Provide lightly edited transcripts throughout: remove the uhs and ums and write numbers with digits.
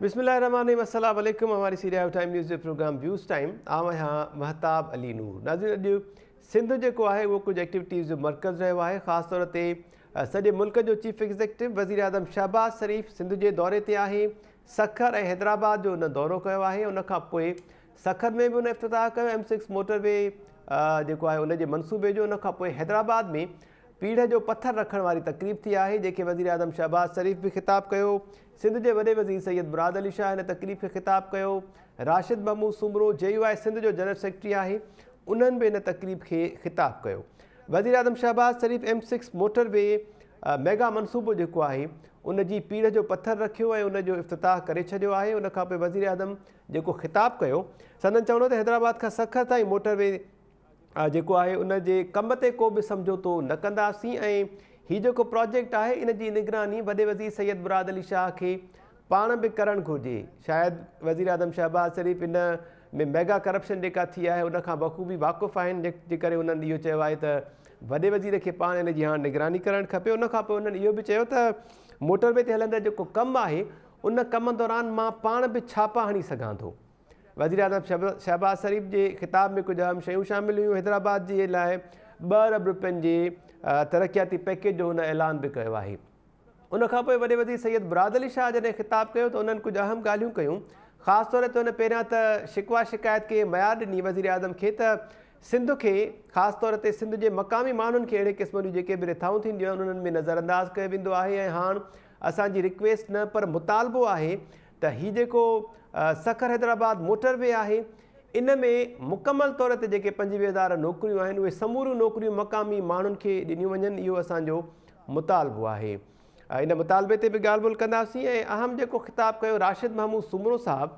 बिस्मिल्लाहिर्रहमानिर्रहीम, अस्सलाम वालेकुम। हमारी सीरिया टाइम न्यूज़ जो प्रोग्राम व्यूज़ टाइम आम यहाँ महताब अली नूर। नाज़रीन, अॼु सिंध जेको आहे उहो कुझु एक्टिविटीज़ जो मर्कज़ रहियो आहे। ख़ासि तौर ते सॼे मुल्क जो चीफ एग्ज़ीक्यूटिव वज़ीर आज़म शहबाज़ शरीफ़ सिंध जे दौरे ते आहे। सखर ऐं हैदराबाद जो उन दौरो कयो आहे। उनखां पोइ सखर में बि उन इफ़्तिताह कयो M6 मोटरवे जेको आहे उनजे मनसूबे जो। उनखां पोइ हैदराबाद में पीढ़ जो पत्थर रखण वारी तक़रीब थी आहे, जंहिंखे वज़ीर आज़म शहबाज़ शरीफ़ बि ख़िताब कयो। सिंध जे वॾे वज़ीर सैयद मुराद अली शाह हिन तक़रीब खे ख़िताब कयो। राशिद महमूद सुमरो JUI सिंध जो जनरल सेक्रेटरी आहे, उन्हनि बि हिन तक़रीब खे ख़िताब कयो। वज़ीर आज़म शहबाज़ शरीफ़ M6 मोटरवे मेगा मनसूबो जेको आहे उनजी पीढ़ जो पत्थर रखियो ऐं उनजो इफ़्तिताह करे छॾियो आहे। उनखां पोइ वज़ीर आज़म जेको ख़िताब कयो, संदन चवणो त हैदराबाद खां सखर ताईं मोटरवे जेको आहे उनजे कम ते को बि समझोतो न कंदासीं ऐं हीउ जेको प्रोजेक्ट आहे इन जी निगरानी वॾे वज़ीर सैयद मुराद अली शाह खे पाण बि करणु घुरिजे। शायदि वज़ीर आज़म शहबाज़ शरीफ़ इन में मेगा करप्शन जेका थी आहे उनखां बख़ूबी वाक़ुफ़ु आहिनि, जंहिंजे करे उन्हनि इहो चयो आहे त वॾे वज़ीर खे पाण इन जी हाणे निगरानी करणु खपे। उनखां पोइ उन्हनि इहो बि चयो त मोटरवे ते हलंदड़ जेको कमु आहे उन कम दौरान मां पाण बि छापा हणी सघां थो। वज़ीर आज़म शहबाज़ शरीफ़ जे ख़िताब में कुझु अहम शयूं शामिल हुयूं। हैदराबाद जे लाइ 2 अरब रुपयनि जे तरक़ियाती पैकेज जो हुन ऐलान बि कयो आहे। उनखां पोइ वॾे वज़ीर सैयद मुराद अली शाह जॾहिं ख़िताब कयो त उन्हनि कुझु अहम ॻाल्हियूं कयूं। ख़ासि तौर ते हुन पहिरियां त शिकवा शिकायत खे मयार ॾिनी वज़ीर आज़म खे त सिंध खे ख़ासि तौर ते सिंध जे मक़ामी माण्हुनि खे अहिड़े क़िस्म जूं जेके बि रिथाऊं थींदियूं आहिनि उन्हनि में नज़रअंदाज़ कयो वेंदो आहे। ऐं हाणे असांजी रिक्वेस्ट न पर मुतालबो आहे त हीउ जेको सखर हैदराबाद मोटरवे आहे इन में मुकमल तौर ते जेके 25,000 नौकरियूं आहिनि उहे समूरियूं नौकरियूं मक़ामी माण्हुनि खे ॾिनियूं वञनि। इहो असांजो मुतालबो आहे। इन मुतालबे ते बि ॻाल्हि ॿोल कंदासीं। ऐं अहम जेको ख़िताब कयो राशिद महमूद सुमरो साहब,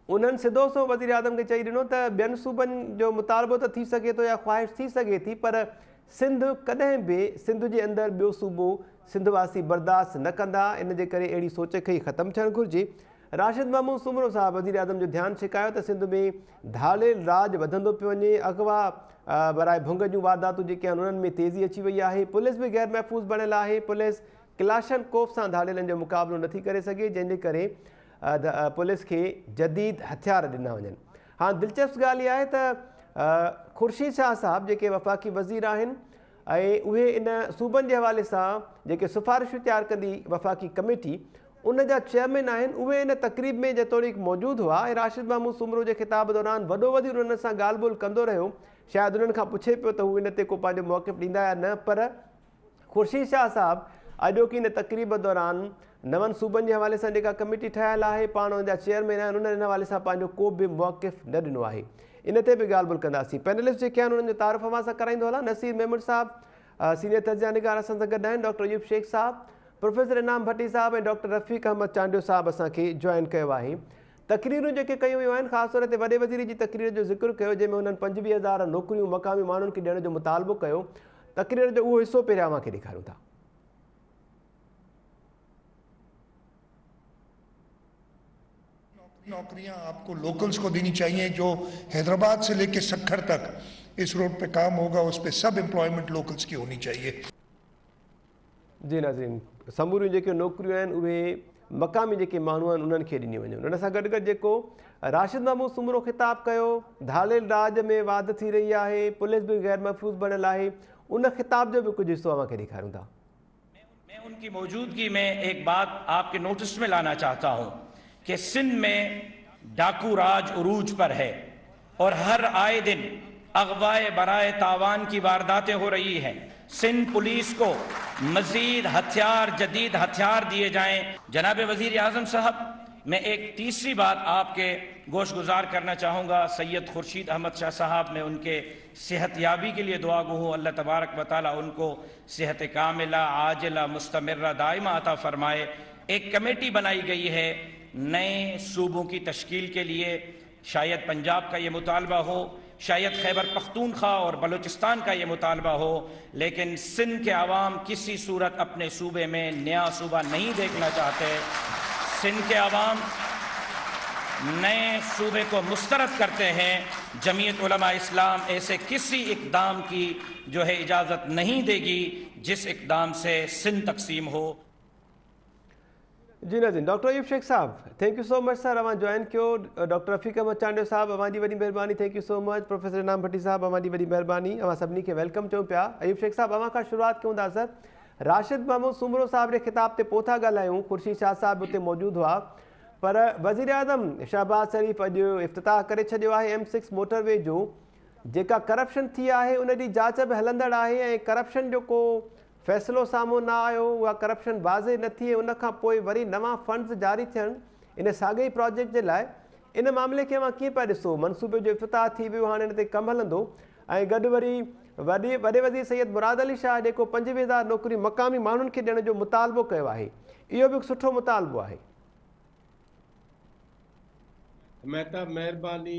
उन्हनि सिधो सो वज़ीर आज़म खे चई ॾिनो त ॿियनि सूबनि जो मुतालबो त थी सघे थो या ख़्वाहिश थी सघे थी, पर सिंध कॾहिं बि सिंध जे अंदरि ॿियो सूबो सिंधवासी बर्दाश्त न कंदा। इन जे करे अहिड़ी सोच खे ई ख़तमु थियणु घुरिजे। राशिद महमूद सुमरो साहब वज़ीर आज़म जो ध्यानु छिकायो त सिंध में धाड़ेल राज वधंदो पियो वञे। अगवा बराए भुंग जूं वारदातूं जेके आहिनि उन्हनि में तेज़ी अची वई आहे। पुलिस बि गैर महफ़ूज़ बणियल आहे। पुलिस क्लाशन कोफ़ सां धाड़ेलनि जो मुक़ाबिलो नथी करे सघे, जंहिंजे करे पुलिस खे जदीद हथियार ॾिना वञनि। हाणे दिलचस्प ॻाल्हि इहा आहे त ख़ुर्शीद शाह साहब जेके वफ़ाक़ी वज़ीर आहिनि ऐं उहे इन सूबनि जे हवाले सां जेके सिफ़ारिशूं तयारु कंदी वफ़ाक़ी कमेटी उन जा चेयरमैन आहिनि, उहे इन तक़रीब में जेतोणीकि मौजूदु हुआ। ऐं राशिद महमूद सुमरो जे ख़िताब दौरान वॾो वज़ीर उन्हनि सां ॻाल्हि ॿोल कंदो रहियो। शायदि उन्हनि खां पुछे पियो त हू इन ते को पंहिंजो मौक़िफ़ ॾींदा या न, पर ख़ुर्शीद शाह साहब अॼोकी इन तक़रीब दौरान 9 सूबनि जे हवाले सां जेका कमेटी ठहियलु आहे पाण उन जा चेयरमैन आहिनि उन्हनि इन हवाले सां पंहिंजो को बि मौक़िफ़ न ॾिनो आहे। इन ते बि ॻाल्हि ॿोल कंदासीं। पैनलिस्ट जेके आहिनि उन्हनि जो तारीफ़ मां सां कराईंदो हलां। नसीर मेमन साहब सीनियर तर्जुमा निगार असां सां गॾु आहिनि। डॉक्टर अयूब शेख साहब, प्रोफेसर इनाम भट्टी साहब ऐं डॉक्टर रफ़ीक अहमद चांडियो साहब असांखे जॉइन कयो आहे। तक़रीरूं जेके कयूं वियूं आहिनि ख़ासि तौर ते वॾे वज़ीर जी तक़रीर जो ज़िक्र कयो जंहिंमें हुननि 25,000 नौकरियूं मक़ामी माण्हुनि खे ॾियण जो मुतालबो कयो। तक़रीर जो उहो हिसो पहिरियां अव्हांखे ॾेखारियूं था। नौकरियां आपको लोकल्स को देनी चाहिए। जो हैदराबाद से लेके सखर तक इस रोड पे काम होगा उस पे सब एम्प्लॉयमेंट लोकल्स की होनी चाहिए। जी नाज़रीन, समूरियूं जेके नौकरियूं आहिनि उहे मक़ामी जेके माण्हू आहिनि उन्हनि खे ॾिनियूं वञनि। उन सां गॾु गॾु जेको राशिद महमूद सुमरो ख़िताब कयो, धाड़ेल राज में वाध थी रही आहे, पुलिस बि गैर महफ़ूज़ बणियल आहे, उन ख़िताब जो बि कुझु हिसो अव्हांखे ॾेखारियूं था। मैं उनकी मौजूदगी में एक बात आपके नोटिस में लाना चाहता हूं कि सिंध में डाकू राज उरूज पर है और हर आए दिन अगवाए बराए तावान की वारदातें हो रही हैं। सिंध पुलिस को मजीद हथियार, जदीद हथियार दिए जाएं। जनाब वजीर आजम साहब, मैं एक तीसरी बात आपके गोश गुजार करना चाहूँगा। सैयद खुर्शीद अहमद शाह साहब, मैं उनके सेहतयाबी के लिए दुआ गो हूँ। अल्लाह तबारक व तआला उनको सेहत कामिला, आजिला, मुस्तमिर्रा, दाइमा अता फरमाए। एक कमेटी बनाई गई है नए सूबों की तश्कील के लिए। शायद पंजाब का ये मुतालबा हो, शायद खैबर पख्तूनख्वा और बलूचिस्तान का ये मुतालबा हो, लेकिन सिंध के अवाम किसी सूरत अपने सूबे में नया सूबा नहीं देखना चाहते। सिंध के अवाम नए सूबे को मुस्तरद करते हैं। जमीयत उलमा इस्लाम ऐसे किसी इक़दाम की जो है इजाज़त नहीं देगी जिस इक़दाम से सिंध तकसीम हो। जी नाज़रीन, doctor Ayub Shaikh Sahib, thank you so much sir, अवां जॉइन कियो। डॉक्टर रफ़ीक अहमद चांडियो साहब, अवां जी वॾी महिरबानी, thank you so much. Professor Inam Bhatti साहब, अवां जी वॾी महिरबानी, अवां सभिनी खे वेलकम चऊं पिया। अयूब शेख साहब, अवां खां शुरूआत कयूं था सर। राशिद महमूद सुमरो साहब जे ख़िताब ते पोइ था ॻाल्हायूं, ख़ुर्शीद शाह साहब हुते मौजूदु हुआ, पर वज़ीर आज़म शहबाज शरीफ़ अॼु इफ़्तिताह करे छॾियो आहे M6 मोटरवे जो। जेका करप्शन थी आहे उन जी जांच बि हलंदड़ आहे ऐं करप्शन जो को फ़ैसिलो साम्हूं न आयो, उहा करप्शन वाज़े न थी, उन खां पोइ वरी नवां फंड्स जारी थियनि इन साॻे प्रोजेक्ट जे लाइ। इन मामले खे मां कीअं पिया ॾिसो? मनसूबे जो इफ़्तिताह थी वियो, हाणे हिन ते कमु हलंदो, ऐं गॾु वरी वॾे वज़ीर सैयद मुराद अली शाह जेको 25,000 नौकरियूं मक़ामी माण्हुनि खे ॾियण जो मुतालबो कयो आहे, इहो बि हिकु सुठो मुतालबो आहे। महताब महिरबानी।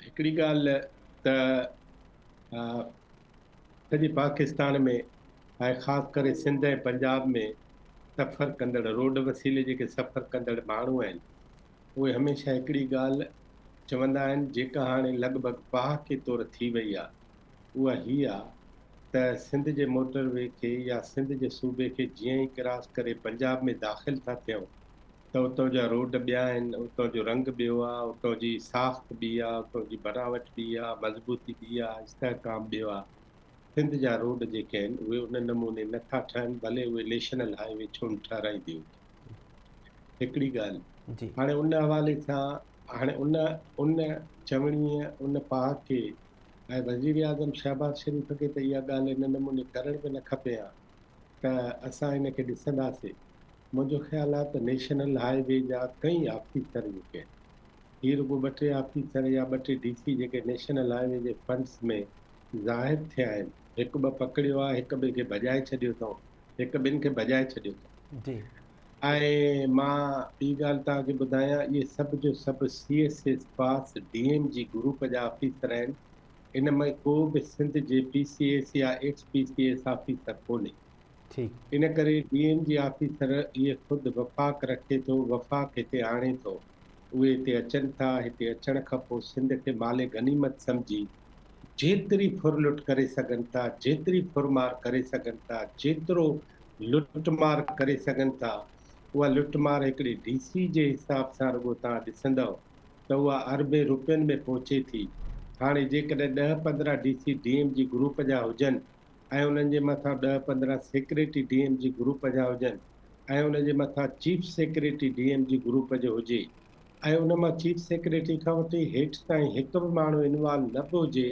हिकिड़ी ॻाल्हि त सॼे पाकिस्तान में ऐं ख़ासि करे सिंध ऐं पंजाब में सफ़र कंदड़ रोड वसीले जेके सफ़र कंदड़ माण्हू आहिनि उहे हमेशह हिकिड़ी ॻाल्हि चवंदा आहिनि जेका हाणे लॻभॻि पाह के तौरु थी वई आहे, उहा हीअ आहे त सिंध जे मोटरवे खे या सिंध जे सूबे खे जीअं ई क्रॉस करे पंजाब में दाख़िल था थियूं त उतां जा रोड ॿिया आहिनि, उतां जो रंग ॿियो आहे, उतां जी साख़्त ॿी आहे, उतां जी बनावट ॿी आहे, मज़बूती ॿी आहे, इस्तेहकाम ॿियो आहे। सिंध जा रोड जेके आहिनि उहे उन नमूने नथा ठहनि, भले उहे नेशनल हाईवे छो न ठाराईंदी हुजे। हिकिड़ी ॻाल्हि हाणे उन हवाले सां हाणे उन चवणीअ उन पाह खे ऐं वज़ीर आज़म शहबाज शरीफ़ खे त इहा ॻाल्हि इन नमूने करण बि न खपे हा त असां इन खे ॾिसंदासीं। मुंहिंजो ख़्यालु आहे त नेशनल हाईवे जा कई ऑफिसर जेके आहिनि, हीअ रुॻो 2-3 ऑफिसर या 2-3 DC जेके नेशनल हाईवे जे फंड्स में ज़ाहिर थिया आहिनि, हिकु ॿ पकड़ियो आहे, हिक ॿिए खे भॼाए छॾियो अथऊं, हिक ॿिनि खे भॼाए छॾियो अथऊं। ऐं मां ॿी ॻाल्हि तव्हांखे ॿुधायां, इहे सभु जो सभु CSS पास DM जी ग्रुप जा ऑफिसर आहिनि। इन में को बि सिंध जे PCS या ex-PCS ऑफिसर कोन्हे। इन करे DM जी ऑफिसर इहे ख़ुदि वफ़ाक़ रखे थो, वफ़ाक़ हिते आणे थो, उहे हिते अचनि था। हिते अचण खां पोइ सिंध खे माले गनीमत सम्झी जेतिरी फुरलुट करे सघनि था, जेतिरी फुरमार करे सघनि था, जेतिरो लुटमार करे सघनि था, उहा लुटमार हिकिड़ी DC जे हिसाब सां रुॻो तव्हां ॾिसंदव त उहा अरबे रुपयनि में पहुचे थी। हाणे जेकॾहिं 10-15 DC DM जी ग्रुप जा हुजनि ऐं उन्हनि जे मथां 10-15 सेक्रेटरी DM जी ग्रुप जा हुजनि ऐं उन जे मथां चीफ सेक्रेटरी DM जी ग्रुप जो हुजे ऐं उन मां चीफ सेक्रेटरी खां वठी हेठि ताईं हिकु बि माण्हू इन्वॉल्व न बि हुजे,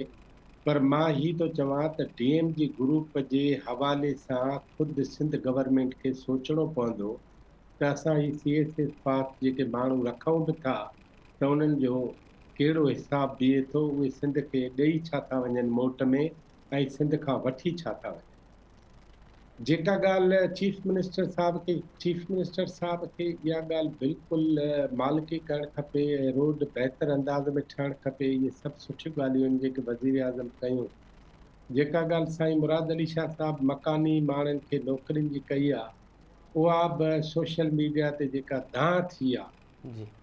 पर मां हीअ थो चवां त DM जी ग्रुप जे हवाले सां ख़ुदि सिंध गवर्नमेंट खे सोचणो पवंदो त असां ही CSS पास जेके माण्हू रखूं बि था त उन्हनि जो कहिड़ो हिसाब बीहे थो, उहे सिंध खे ॾेई छा था वञनि मोट में ऐं सिंध खां वठी छा था वञनि। जेका ॻाल्हि चीफ मिनिस्टर साहब खे इहा ॻाल्हि बिल्कुलु मालिकी करणु खपे ऐं रोड बहितर अंदाज़ में ठहणु खपे, इहे सभु सुठियूं ॻाल्हियूं आहिनि जेके वज़ीर आज़म कयूं। जेका ॻाल्हि साईं मुराद अली शाह साहब मकानी माण्हुनि खे नौकरियुनि जी कई आहे, उहा बि सोशल मीडिया ते जेका दांह थी आहे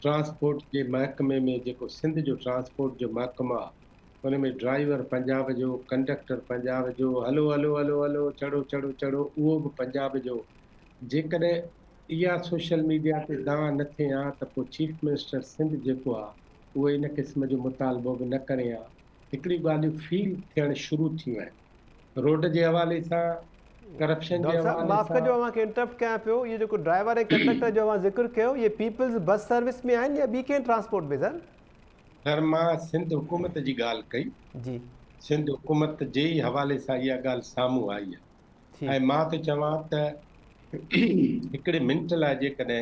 ट्रांसपोर्ट जे महकमे में, जेको सिंध जो ट्रांसपोर्ट जो महकमो आहे उन में ड्राइवर पंजाब जो, कंडक्टर पंजाब जो, हलो हलो हलो हलो चढ़ो चढ़ो चढ़ो उहो बि पंजाब जो। जेकॾहिं इहा सोशल मीडिया ते दांह न थिए हा त पोइ चीफ मिनिस्टर सिंध जेको आहे उहो इन क़िस्म जो मुतालबो बि न करे हा। हिकिड़ी ॻाल्हियूं फील थियणु शुरू थियूं आहिनि रोड जे हवाले सां, करप्शन जे हवाले माफ़ सां। कजो, अव्हांखे इंटरप्ट कयां पियो। इहो जेको ड्राइवर ऐं कंडक्टर जो अव्हां ज़िक्र कयो, इहे पीपल्स बस सर्विस में आहिनि या ॿी कंहिं ट्रांसपोर्ट में सर? सर मां सिंध हुकूमत जी ॻाल्हि कई जी, सिंध हुकूमत जे ई हवाले सां इहा ॻाल्हि साम्हूं आई आहे। ऐं मां त चवां त हिकिड़े मिंट लाइ जेकॾहिं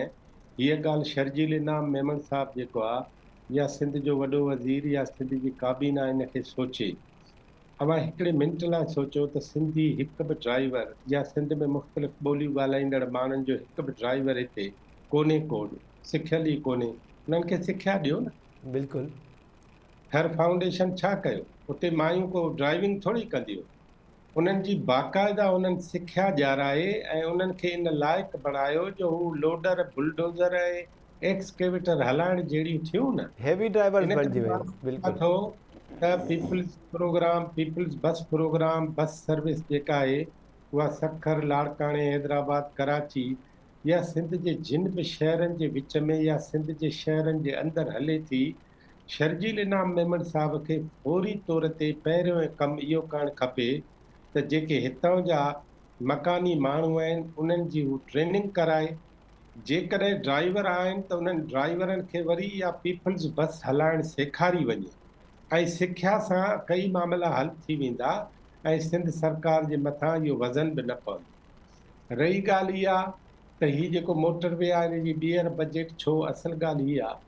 हीअ ॻाल्हि शर्जील इनाम मेमन साहब जेको आहे या सिंध जो वॾो वज़ीर या सिंध जी काबीना इन खे सोचे, अवां हिकिड़े मिंट लाइ सोचो त सिंधी हिकु बि ड्राइवर या सिंध में मुख़्तलिफ़ ॿोलियूं ॻाल्हाईंदड़ माण्हुनि जो हिकु बि ड्राइवर हिते कोन्हे सिखियल ई कोन्हे। उन्हनि खे सिखिया ॾियो न। बिल्कुलु। हर फाउंडेशन छा कयो? उते मायूं को ड्राइविंग थोरी कंदियूं, उन्हनि जी बाक़ाइदा उन्हनि सिखिया ॾियाराए ऐं उन्हनि खे इन लाइक़ु बणायो जो हू लोडर, बुलडोज़र ऐं एक्सकेवेटर हलाइण जहिड़ियूं थियूं न। हेवी ड्राइवर्स इन बणिजी करे वियो। मां बिल्कुलु थो त पीपल्स बस प्रोग्राम, बस सर्विस जेका आहे उहा सखर, लाड़काणे, हैदराबाद, कराची या सिंध जे जिन बि शहरनि जे विच में या सिंध जे शहरनि जे अंदरि हले थी, शर्जील इनाम मेमन साहब खे फौरी तौर ते पहिरियों कमु इहो करणु खपे त जेके हितां जा मकानी माण्हू आहिनि उन्हनि जी हू ट्रेनिंग कराए। जेकॾहिं ड्राइवर आहिनि त उन्हनि ड्राइवरनि खे वरी इहा पीपल्स बस हलाइणु सेखारी वञे ऐं सिख्या सां कई मामला हल थी वेंदा ऐं सिंध सरकार जे मथां इहो वज़न बि न पवंदो। रही ॻाल्हि इहा त हीउ जेको मोटरवे आहे हिन जी ॿीहर बजट, छो असल ॻाल्हि हीअ आहे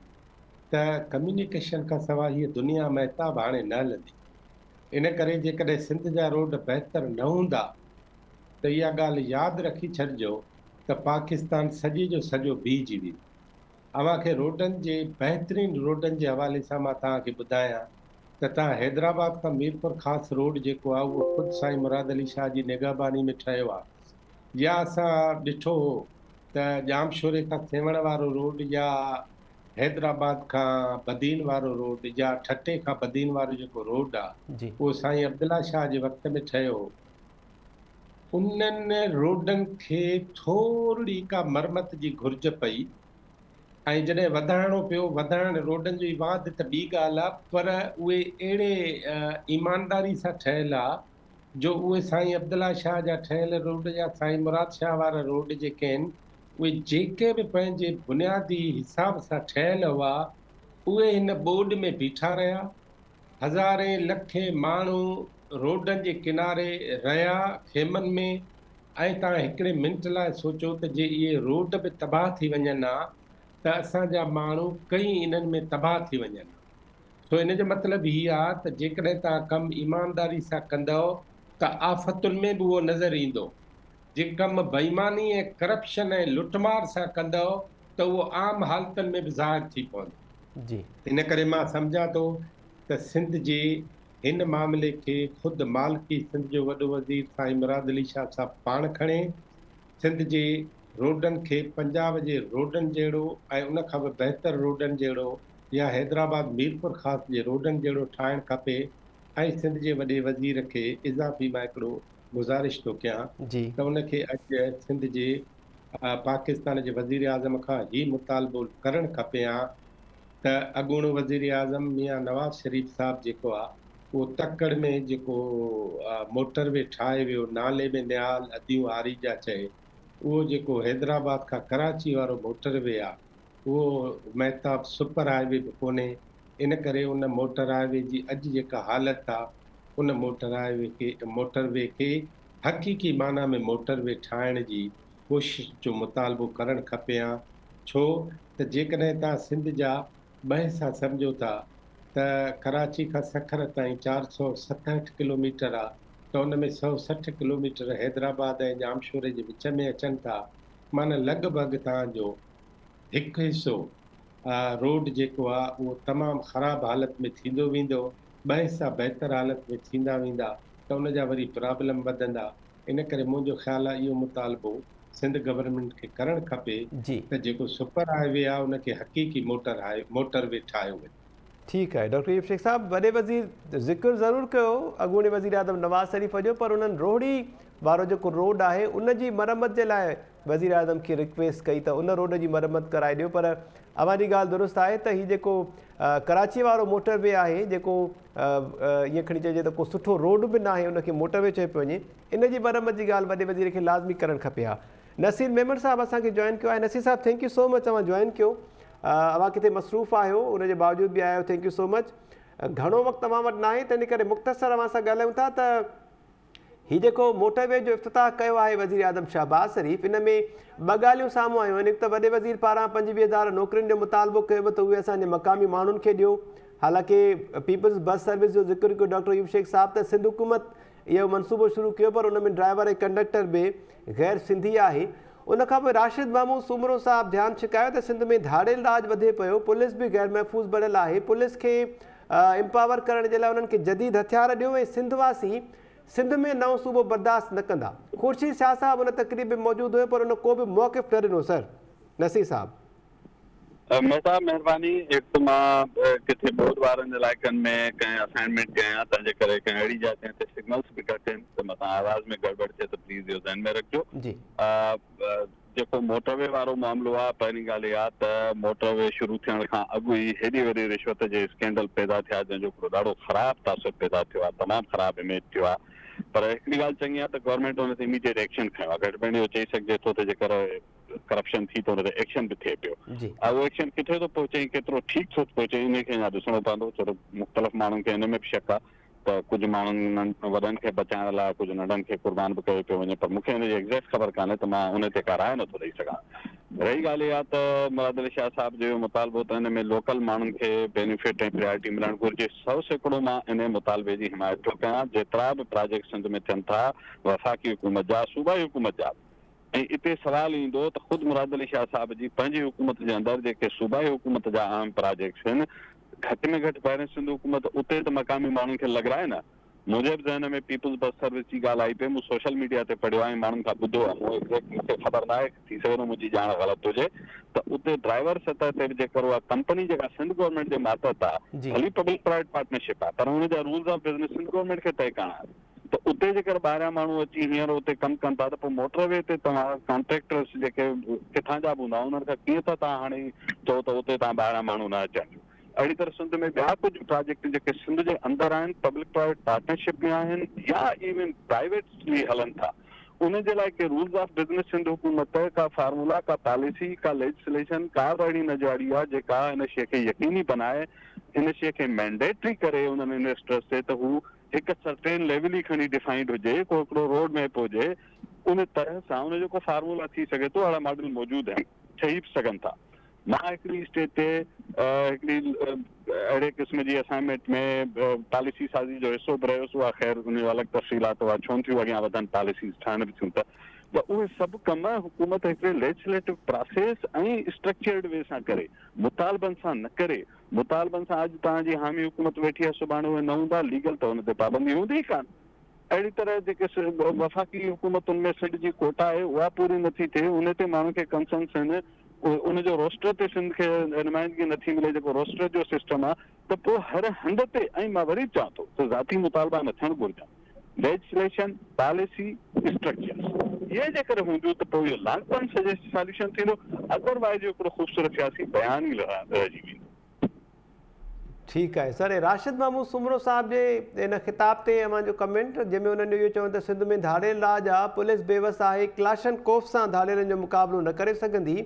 त कम्युनिकेशन खां सवाइ हीअ दुनिया महताब हाणे न हलंदी। इन करे जेकॾहिं सिंध जा रोड बहितर न हूंदा त इहा ॻाल्हि यादि रखी छॾिजो त पाकिस्तान सॼे जो सॼो बीहजी वेंदो। अव्हांखे रोडनि जे बहितरीनु रोडनि जे हवाले सां मां तव्हांखे ॿुधायां त तव्हां हैदराबाद खां मीरपुर ख़ासि रोड जेको आहे उहो ख़ुदि साईं मुराद अली शाह जी निगहबानी में ठहियो आहे। या असां ॾिठो हो त जामशोरे खां सेवण वारो रोड या हैदराबाद खां बदीन वारो रोड या ठटे खां बदीन वारो जेको रोड आहे जी उहो साईं अब्दुल्ला शाह जे वक़्त में ठहियो हो। उन्हनि रोडनि खे थोरी का मरमत जी घुर्ज पई ऐं जॾहिं वधाइणो पियो, वधाइण रोडनि जो ई वाध त ॿी ॻाल्हि आहे, पर उहे अहिड़े ईमानदारी सां ठहियल आहे जो उहे साईं अब्दुल्ला शाह जा ठहियल रोड या साईं मुराद शाह वारा रोड जेके आहिनि उहे जेके बि पंहिंजे बुनियादी हिसाब सां ठहियल हुआ उहे हिन ॿोॾ में बीठा रहिया। हज़ारे लखे माण्हू रोडनि जे किनारे रहिया खेमनि में। ऐं तव्हां हिकिड़े मिंट लाइ सोचो त जे इहे रोड बि तबाह थी वञनि हा त असांजा माण्हू कई इन्हनि में तबाह थी वञनि। सो इन जो मतिलबु हीअ आहे त जेकॾहिं तव्हां कमु ईमानदारी सां कंदव त आफ़तुनि में बि उहो नज़र ईंदो। जे कमु बेईमानी ऐं करप्शन ऐं लुटमार सां कंदव त उहो आम हालतुनि में बि ज़ाहिर थी पवंदो। जी इन करे मां सम्झां थो त सिंध जे हिन मामले खे ख़ुदि मालिकी सिंध जो वॾो वज़ीर साईं मुराद अली शाह साहब पाण खणे सिंध जे रोडनि खे पंजाब जे रोडनि जहिड़ो ऐं उन खां बि बहितर रोडनि जहिड़ो या हैदराबाद मीरपुर ख़ासि जे रोडनि जहिड़ो ठाहिणु खपे। ऐं सिंध जे वॾे वज़ीर खे इज़ाफ़ी मां हिकिड़ो गुज़ारिश थो कयां जी त उनखे अॼु सिंध जे पाकिस्तान जे वज़ीर आज़म खां ही मुतालबो करणु खपे हा त अॻूणो वज़ीर आज़म मियां नवाज़ शरीफ़ साहब जेको आहे उहो तकड़ में जेको मोटरवे ठाहे वियो, नाले में निहाल अदियूं आरीजा चए, उहो जेको हैदराबाद खां कराची वारो मोटरवे आहे उहो महताब सुपर हाईवे बि कोन्हे। इन करे उन मोटर हाईवे जी अॼु जेका हालत आहे उन मोटरवे खे हक़ीक़ी माना में मोटरवे ठाहिण जी कोशिश जो मुतालबो करणु खपे हा। छो त जेकॾहिं तव्हां सिंध जा ॿ हिसा सम्झो था त कराची खां सखर ताईं 467 किलोमीटर आहे त उन में 160 किलोमीटर हैदराबाद ऐं जामशोरे जे विच में अचनि था। माना लॻभॻि तव्हांजो हिकु हिसो रोड जेको आहे उहो तमामु ख़राबु हालत में थींदो वेंदो, ॿ हिसा बहितर हालत में थींदा वेंदा त उन जा वरी प्रॉब्लम वधंदा। इन करे मुंहिंजो ख़्यालु आहे इहो मुतालबो सिंध गवर्नमेंट खे करणु खपे जी त जेको सुपर हाईवे आहे उनखे हक़ीक़ी मोटरवे ठाहियो वञे। ठीकु आहे डॉक्टर यूब शेख साहब, वॾे वज़ीर ज़िक्र ज़रूरु कयो अॻूणे वज़ीर आज़म नवाज़ शरीफ़ जो, पर उन्हनि रोहिड़ी वारो जेको रोड आहे उन जी मरम्मत जे लाइ वज़ीर आज़म खे रिक्वेस्ट कई त उन रोड जी मरम्मत कराए ॾियो। पर अव्हां जी ॻाल्हि दुरुस्त आहे त हीउ जेको कराची वारो मोटरवे आहे जेको ईअं खणी चइजे त को सुठो रोड बि न आहे उनखे मोटरवे चयो पियो वञे, इन जी मरम्मत जी ॻाल्हि वॾे वज़ीर खे लाज़मी करणु खपे हा। नसीर मेमन साहब असांखे जॉइन कयो आहे। नसीर साहब थैंक यू सो मच, तव्हां जॉइन कयो। अव्हां किथे मसरूफ़ आहियो, उनजे बावजूद बि आहियो, थैंक यू सो मच। घणो वक़्तु तव्हां वटि न आहे तंहिं करे मुख़्तसर अव्हां सां ॻाल्हायूं था त हीउ जेको मोटरवे जो इफ़्तिताह कयो आहे वज़ीर आज़म शहबाज़ शरीफ़, इन में ॿ ॻाल्हियूं साम्हूं आयूं आहिनि। हिकु त वॾे वज़ीर पारां 25,000 नौकरियुनि जो मुतालबो कयो वियो त उहे असांजे मक़ामी माण्हुनि खे ॾियो। हालांकि पीपल्स बस सर्विस जो ज़िक्र कयो डॉक्टर यूब शेख साहब त सिंध हुकूमत इहो मनसूबो शुरू कयो, पर उन में ड्राइवर ऐं कंडक्टर बि गैर सिंधी आहे। उन खां पोइ राशिद महमूद सूमरो साहब ध्यानु छिकायो त सिंध में धाड़ेल राज वधे पियो, पुलिस बि गैर महफ़ूज़ बणियल आहे। पुलिस खे एम्पावर करण जे लाइ उन्हनि खे जदीद हथियार ॾियो ऐं सिंधवासी सिंध में नओं सूबो बर्दाश्त न कंदा। खुर्शीद शाह साहब उन तक़रीब में मौजूदु हुयो, पर उन को बि मौक़िफ़ न ॾिनो। सर नसीर साहब मेहताब महिरबानी। एक तो मां किथे बोर्ड वारनि जे इलाइक़नि में कंहिं असाइनमेंट कयां तंहिंजे करे कंहिं अहिड़ी जातियुनि ते सिग्नल्स बि घटि आहिनि त मथां आवाज़ में गड़बड़ थिए त प्लीज़ इहो ध्यान में रखिजो। जी जेको मोटरवे वारो मामिलो आहे, पहिरीं ॻाल्हि इहा त मोटरवे शुरू थियण खां अॻु ई हेॾी वॾी रिश्वत जे स्कैंडल पैदा थिया जंहिंजो हिकिड़ो ॾाढो ख़राबु तासुर पैदा थियो आहे, तमामु ख़राबु इमेज थियो आहे। पर हिकिड़ी ॻाल्हि चङी आहे त गवर्नमेंट हुन ते इमीडिएट एक्शन खयो आहे। घटि में घटि इहो चई सघिजे थो त जेकर करप्शन थी तो हुन ते एक्शन बि थिए पियो। जी उहो एक्शन किथे थो पहुचे, केतिरो ठीकु थो पहुचे, इन खे अञा ॾिसणो पवंदो। छो त मुख़्तलिफ़ माण्हुनि खे हिन में बि शक आहे त कुझु माण्हुनि वॾनि खे बचाइण लाइ कुझु नंढनि खे कुर्बान बि कयो पियो वञे, पर मूंखे हिन जी एग्ज़ैक्ट ख़बर कान्हे त मां उन ते का राय नथो ॾेई सघां। रही ॻाल्हि इहा त मुराद अली शाह साहिब जो मुतालबो त हिन में लोकल माण्हुनि खे बेनिफिट ऐं प्रायोरिटी मिलणु घुरिजे। 100% मां इन मुतालबे जी हिमायत थो कयां। जेतिरा बि प्रोजेक्ट सिंध में थियनि था, वफ़ाक़ी हुकूमत जा, सूबाई हुकूमत जा, ऐं इते सवाल ईंदो त ख़ुदि मुराद अली शाह साहिब जी पंहिंजी हुकूमत जे अंदरि जेके सूबाई हुकूमत जा अहम प्रोजेक्ट्स आहिनि, घटि में घटि पहिरें सिंध हुकूमत उते त मक़ामी माण्हुनि खे लॻाए न। मुंहिंजे बि ज़हन में पीपल्स बस सर्विस जी ॻाल्हि आई पई, मूं सोशल मीडिया ते पढ़ियो आहे, माण्हुनि खां ॿुधो आहे, मूंखे ख़बर न आहे, थी सघे थो मुंहिंजी ॼाण ग़लति हुजे, त उते ड्राइवर सतह ते बि जेकर उहा कंपनी जेका सिंध गवर्नमेंट जे मातहत आहे, जी भली पब्लिक प्राइवेट पार्टनरशिप आहे, पर हुन जा rules of business Sindh government खे तय करणा आहिनि। त उते जेकर ॿाहिरियां माण्हू अची हींअर उते कमु कनि था त पोइ मोटरवे ते तव्हां कॉन्ट्रेक्टर्स जेके किथां जा बि हूंदा उन्हनि खां कीअं था तव्हां हाणे चओ त उते तव्हां ॿाहिरां माण्हू न अचनि। अहिड़ी तरह सिंध में ॿिया कुझु प्रोजेक्ट जेके सिंध जे अंदरि आहिनि, पब्लिक प्राइवेट पार्टनरशिप में आहिनि या इवन प्राइवेटली हलनि था, उन जे लाइ के रूल्स ऑफ बिज़नेस सिंध हुकूमत का फार्मूला, का पॉलिसी, का लेजिस्लेशन का बि अहिड़ी न जारी आहे जेका हिन शइ खे यकीनी बनाए, हिन शइ खे मैंडेटरी करे उन्हनि इन्वेस्टर्स ते त हू हिकु सर्टेन लेवल ई खणी डिफाइंड हुजे, को हिकिड़ो रोड मैप हुजे, उन तरह सां उन जो को फार्मूला थी सघे थो। अहिड़ा मॉडल मौजूदु आहिनि, ठही बि सघनि था। मां हिकिड़ी स्टेज ते हिकिड़ी अहिड़े क़िस्म जी असाइनमेंट में पॉलिसी साज़ी जो हिसो बि रहियोसि। उहा ख़ैर उन जो अलॻि तफ़सीलात हुआ, छो थियूं अॻियां वधनि पॉलिसीज़ ठाहिण बि थियूं त उहे सभु कम हुकूमत हिकिड़े लेजिस्लेटिव प्रोसेस ऐं स्ट्रक्चर्ड वे सां करे, मुतालबनि सां न करे। मुतालबनि सां अॼु तव्हांजी हामी हुकूमत वेठी आहे, सुभाणे उहे न हूंदा लीगल, त हुन ते पाबंदी हूंदी ई कान। अहिड़ी तरह जेके वफ़ाक़ी हुकूमतुनि में सिंध जी कोटा आहे उहा पूरी नथी थिए, उन ते माण्हुनि खे कंसर्न्स आहिनि। उनजो रोस्टर ते सिंध खे नुमाइंदगी नथी मिले, जेको रोस्टर जो सिस्टम आहे, त पोइ हर हंध ते, ऐं मां वरी चवां थो त ज़ाती मुतालबा न थियणु घुरिजनि। लेजिस्लेशन, पॉलिसी, स्ट्रक्चर्स इहे जेकर हूंदियूं त पोइ इहो लॉन्ग टर्म सॉल्यूशन थींदो। अदरवाइज़ हिकिड़ो ख़ूबसूरत सियासी बयान ई रहिजी वेंदो। ठीकु आहे सर। राशिद महमूद सुमरो साहिब जे इन ख़िताब ते मुंहिंजो कमेंट, जंहिंमें उन्हनि इहो चवनि त सिंध में धाड़ेल राज आहे, पुलिस बेवस आहे, क्लाशन कोफ सां धाड़ेलनि जो मुक़ाबिलो न करे सघंदी,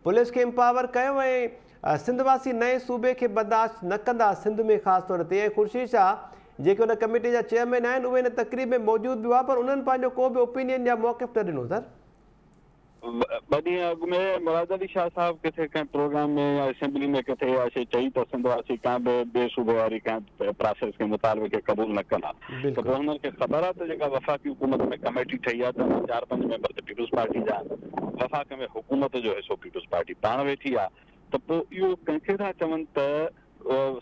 पुलिस खे एम्पावर कयो ऐं सिंधवासी नए सूबे खे बर्दाश्त न कंदा, सिंध में ख़ासि तौर ते। ऐं ख़ुर्शीद शाह जेके हुन कमेटी जा चेयरमैन आहिनि, उहे हिन तक़रीब में मौजूदु बि हुआ, पर उन्हनि पंहिंजो को बि ओपिनियन या मौक़िफ़ न ॾिनो सर। ॿ ॾींहं अॻु में मुराद अली शाह साहिब किथे कंहिं प्रोग्राम में या असेंबली में किथे इहा शइ चई त सिंधवासी कंहिं बि ॿिए सूबे वारी कंहिं प्रोसेस खे मुतालबे खे क़बूल न कंदा, त पोइ हुननि खे ख़बर आहे त जेका वफ़ाक़ी हुकूमत में कमेटी ठही आहे त 4-5 मेंबर त पीपल्स पार्टी जा आहिनि, वफ़ाक़ में हुकूमत जो हिसो पीपल्स पार्टी पाण वेठी आहे, त पोइ इहो कंहिंखे था चवनि त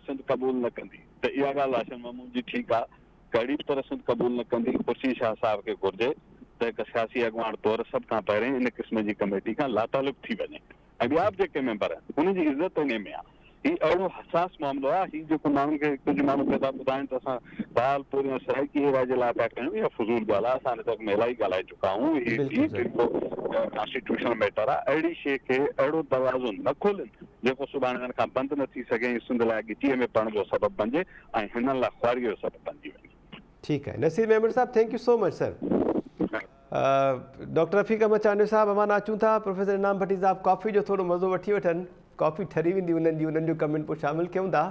सिंध क़बूल न कंदी, त इहा ॻाल्हि राशिद महमूद जी ठीकु आहे, कहिड़ी बि तरह सिंध क़बूल न कंदी। ख़ुर्शीद शाह साहिब खे घुरिजे त हिकु सियासी अॻुवाण तौरु सभ खां पहिरियों इन क़िस्म जी कमेटी खां लातालुक थी वञे, ऐं ॿिया बि जेके मेंबर आहिनि उनजी इज़त इन में आहे। हीउ अहिड़ो हसास मामिलो आहे, हीउ जेको माण्हुनि खे कुझु माण्हू पैदा ॿुधाइनि त असां ॻाल्हि पूरी सराइकी राय जे लाइ पिया कयूं, इहा फज़ूल ॻाल्हि आहे, असां हिन तक में इलाही ॻाल्हाए चुका आहियूं। हीउ कॉन्स्टिट्यूशनल मैटर आहे, अहिड़ी शइ खे अहिड़ो दरवाज़ो न खोलनि जेको सुभाणे हिननि खां बंदि न थी सघे, सिंध लाइ ॻिचीअ में पढ़ण जो सबबु बणिजे ऐं हिननि लाइ ख़्वारीअ जो सबबु बणिजी वञे। ठीकु आहे Naseer Memon sahab, thank you so much sir. Doctor Rafiq Ahmed Chandio sahab, अमाना अचूं था प्रोफेसर इनाम भट्टी साहब कॉफ़ी जो थोरो मज़ो वठी वठनि, कॉफ़ी ठरी वेंदी उन्हनि जो कमेंट पोइ शामिलु कयूं था।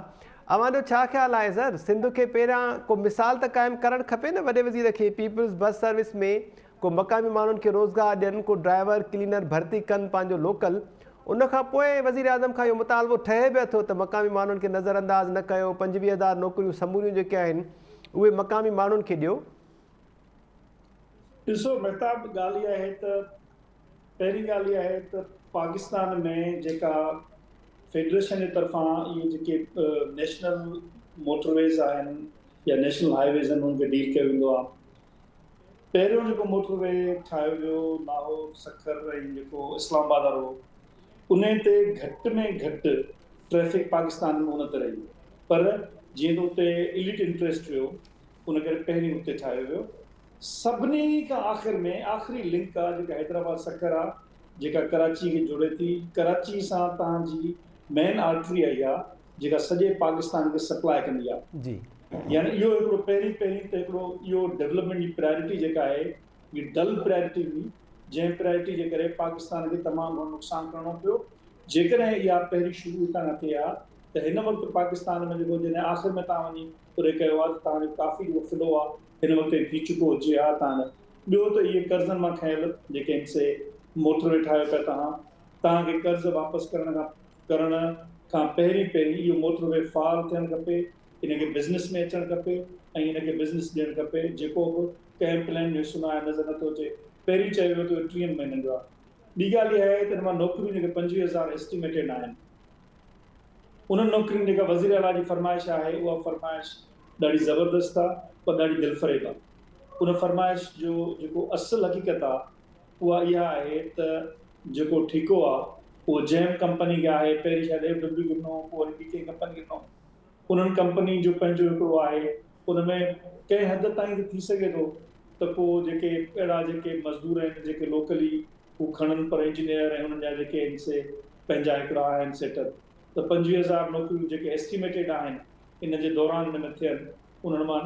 अवां जो छा ख़्यालु आहे सर, सिंध खे पहिरियां को मिसाल त क़ाइमु करणु खपे न वॾे वज़ीर खे, पीपल्स बस सर्विस में को मक़ामी माण्हुनि खे रोज़गार ॾियनि, को ड्राइवर क्लीनर भर्ती कनि पंहिंजो लोकल, उनखां पोइ वज़ीर आज़म खां इहो मुतालबो ठहे बि थो त मक़ामी माण्हुनि खे नज़रअंदाज़ न कयो, 25,000 नौकरियूं समूरियूं जेके आहिनि उहे मक़ामी माण्हुनि खे ॾियो। ॾिसो महताब, ॻाल्हि इहा आहे त पहिरीं ॻाल्हि इहा आहे त पाकिस्तान में जेका फेडरेशन जे तरफ़ां इहे जेके नेशनल मोटरवेज़ आहिनि या नेशनल हाईवेज़ आहिनि उनखे डील कयो वेंदो आहे। पहिरियों जेको मोटरवे ठाहियो वियो नाहो सखर ऐं जेको इस्लामाबाद वारो, उन ते घटि में घटि ट्रैफिक पाकिस्तान में उन ते रही, पर जीअं त उते इलिट इंट्रस्ट हुयो उन करे पहिरीं उते ठाहियो वियो। सभिनी खां आख़िर में आख़िरी लिंक आहे जेका हैदराबाद सखर आहे, जेका कराची खे जोड़े थी। कराची सां तव्हांजी मेन आर्टरी आई आहे जेका सॼे पाकिस्तान खे सप्लाई कंदी आहे। जी यानी इहो हिकिड़ो पहिरीं त हिकिड़ो इहो डेवलपमेंट जी प्रायोरिटी जेका आहे इहा डल प्रायोरिटी हुई, जंहिं प्रायोरिटी जे करे पाकिस्तान खे तमामु घणो नुक़सानु करणो पियो। जेकॾहिं इहा पहिरीं शुरू हितां न थिए आहे त हिन वक़्तु पाकिस्तान में जेको जॾहिं आख़िर में तव्हां वञी पूरे कयो आहे त तव्हांजो काफ़ी जेको फिलो आहे हिन वक़्तु थी चुको हुजे हा तव्हां। ॿियो त इहे कर्ज़नि मां खयल जेके हिनसे मोटरवे ठाहियो पिया तव्हांखे कर्ज़ वापसि करण खां पहिरीं इहो मोटरवे फाल थियणु खपे, इनखे बिज़नेस में अचणु खपे ऐं इनखे बिज़नेस ॾियणु खपे, जेको बि कंहिं प्लान में हिसो न आहे, नज़र नथो अचे। पहिरीं चयो वियो त 3 महीननि जो आहे। ॿी ॻाल्हि इहा आहे त हिन मां नौकरियूं जेके 25,000 एस्टिमेटेड आहिनि, उन्हनि नौकरियुनि जेका वज़ीर आला जी फरमाइश आहे उहा फरमाइश ॾाढी ज़बरदस्त आहे पर ॾाढी दिलफ़रेब आहे। उन फरमाइश जो जेको असुलु हक़ीक़त आहे उहा इहा आहे त जेको ठीको आहे उहो जैम कंपनी खे आहे, पहिरीं शायदि FW ॾिनो, पोइ वरी ॿी कंहिं कंपनी ॾिनो। उन्हनि कंपनी जो पंहिंजो हिकिड़ो आहे, उन में कंहिं हद ताईं त थी सघे थो त पोइ जेके अहिड़ा जेके मज़दूर आहिनि जेके लोकली हू खणनि, पर इंजीनियर ऐं हुननि जा जेके हिनसे पंहिंजा हिकिड़ा आहिनि सेटअप, त 25,000 नौकरियूं जेके एस्टिमेटेड आहिनि इन जे दौरान हिन में थियनि। उन्हनि मां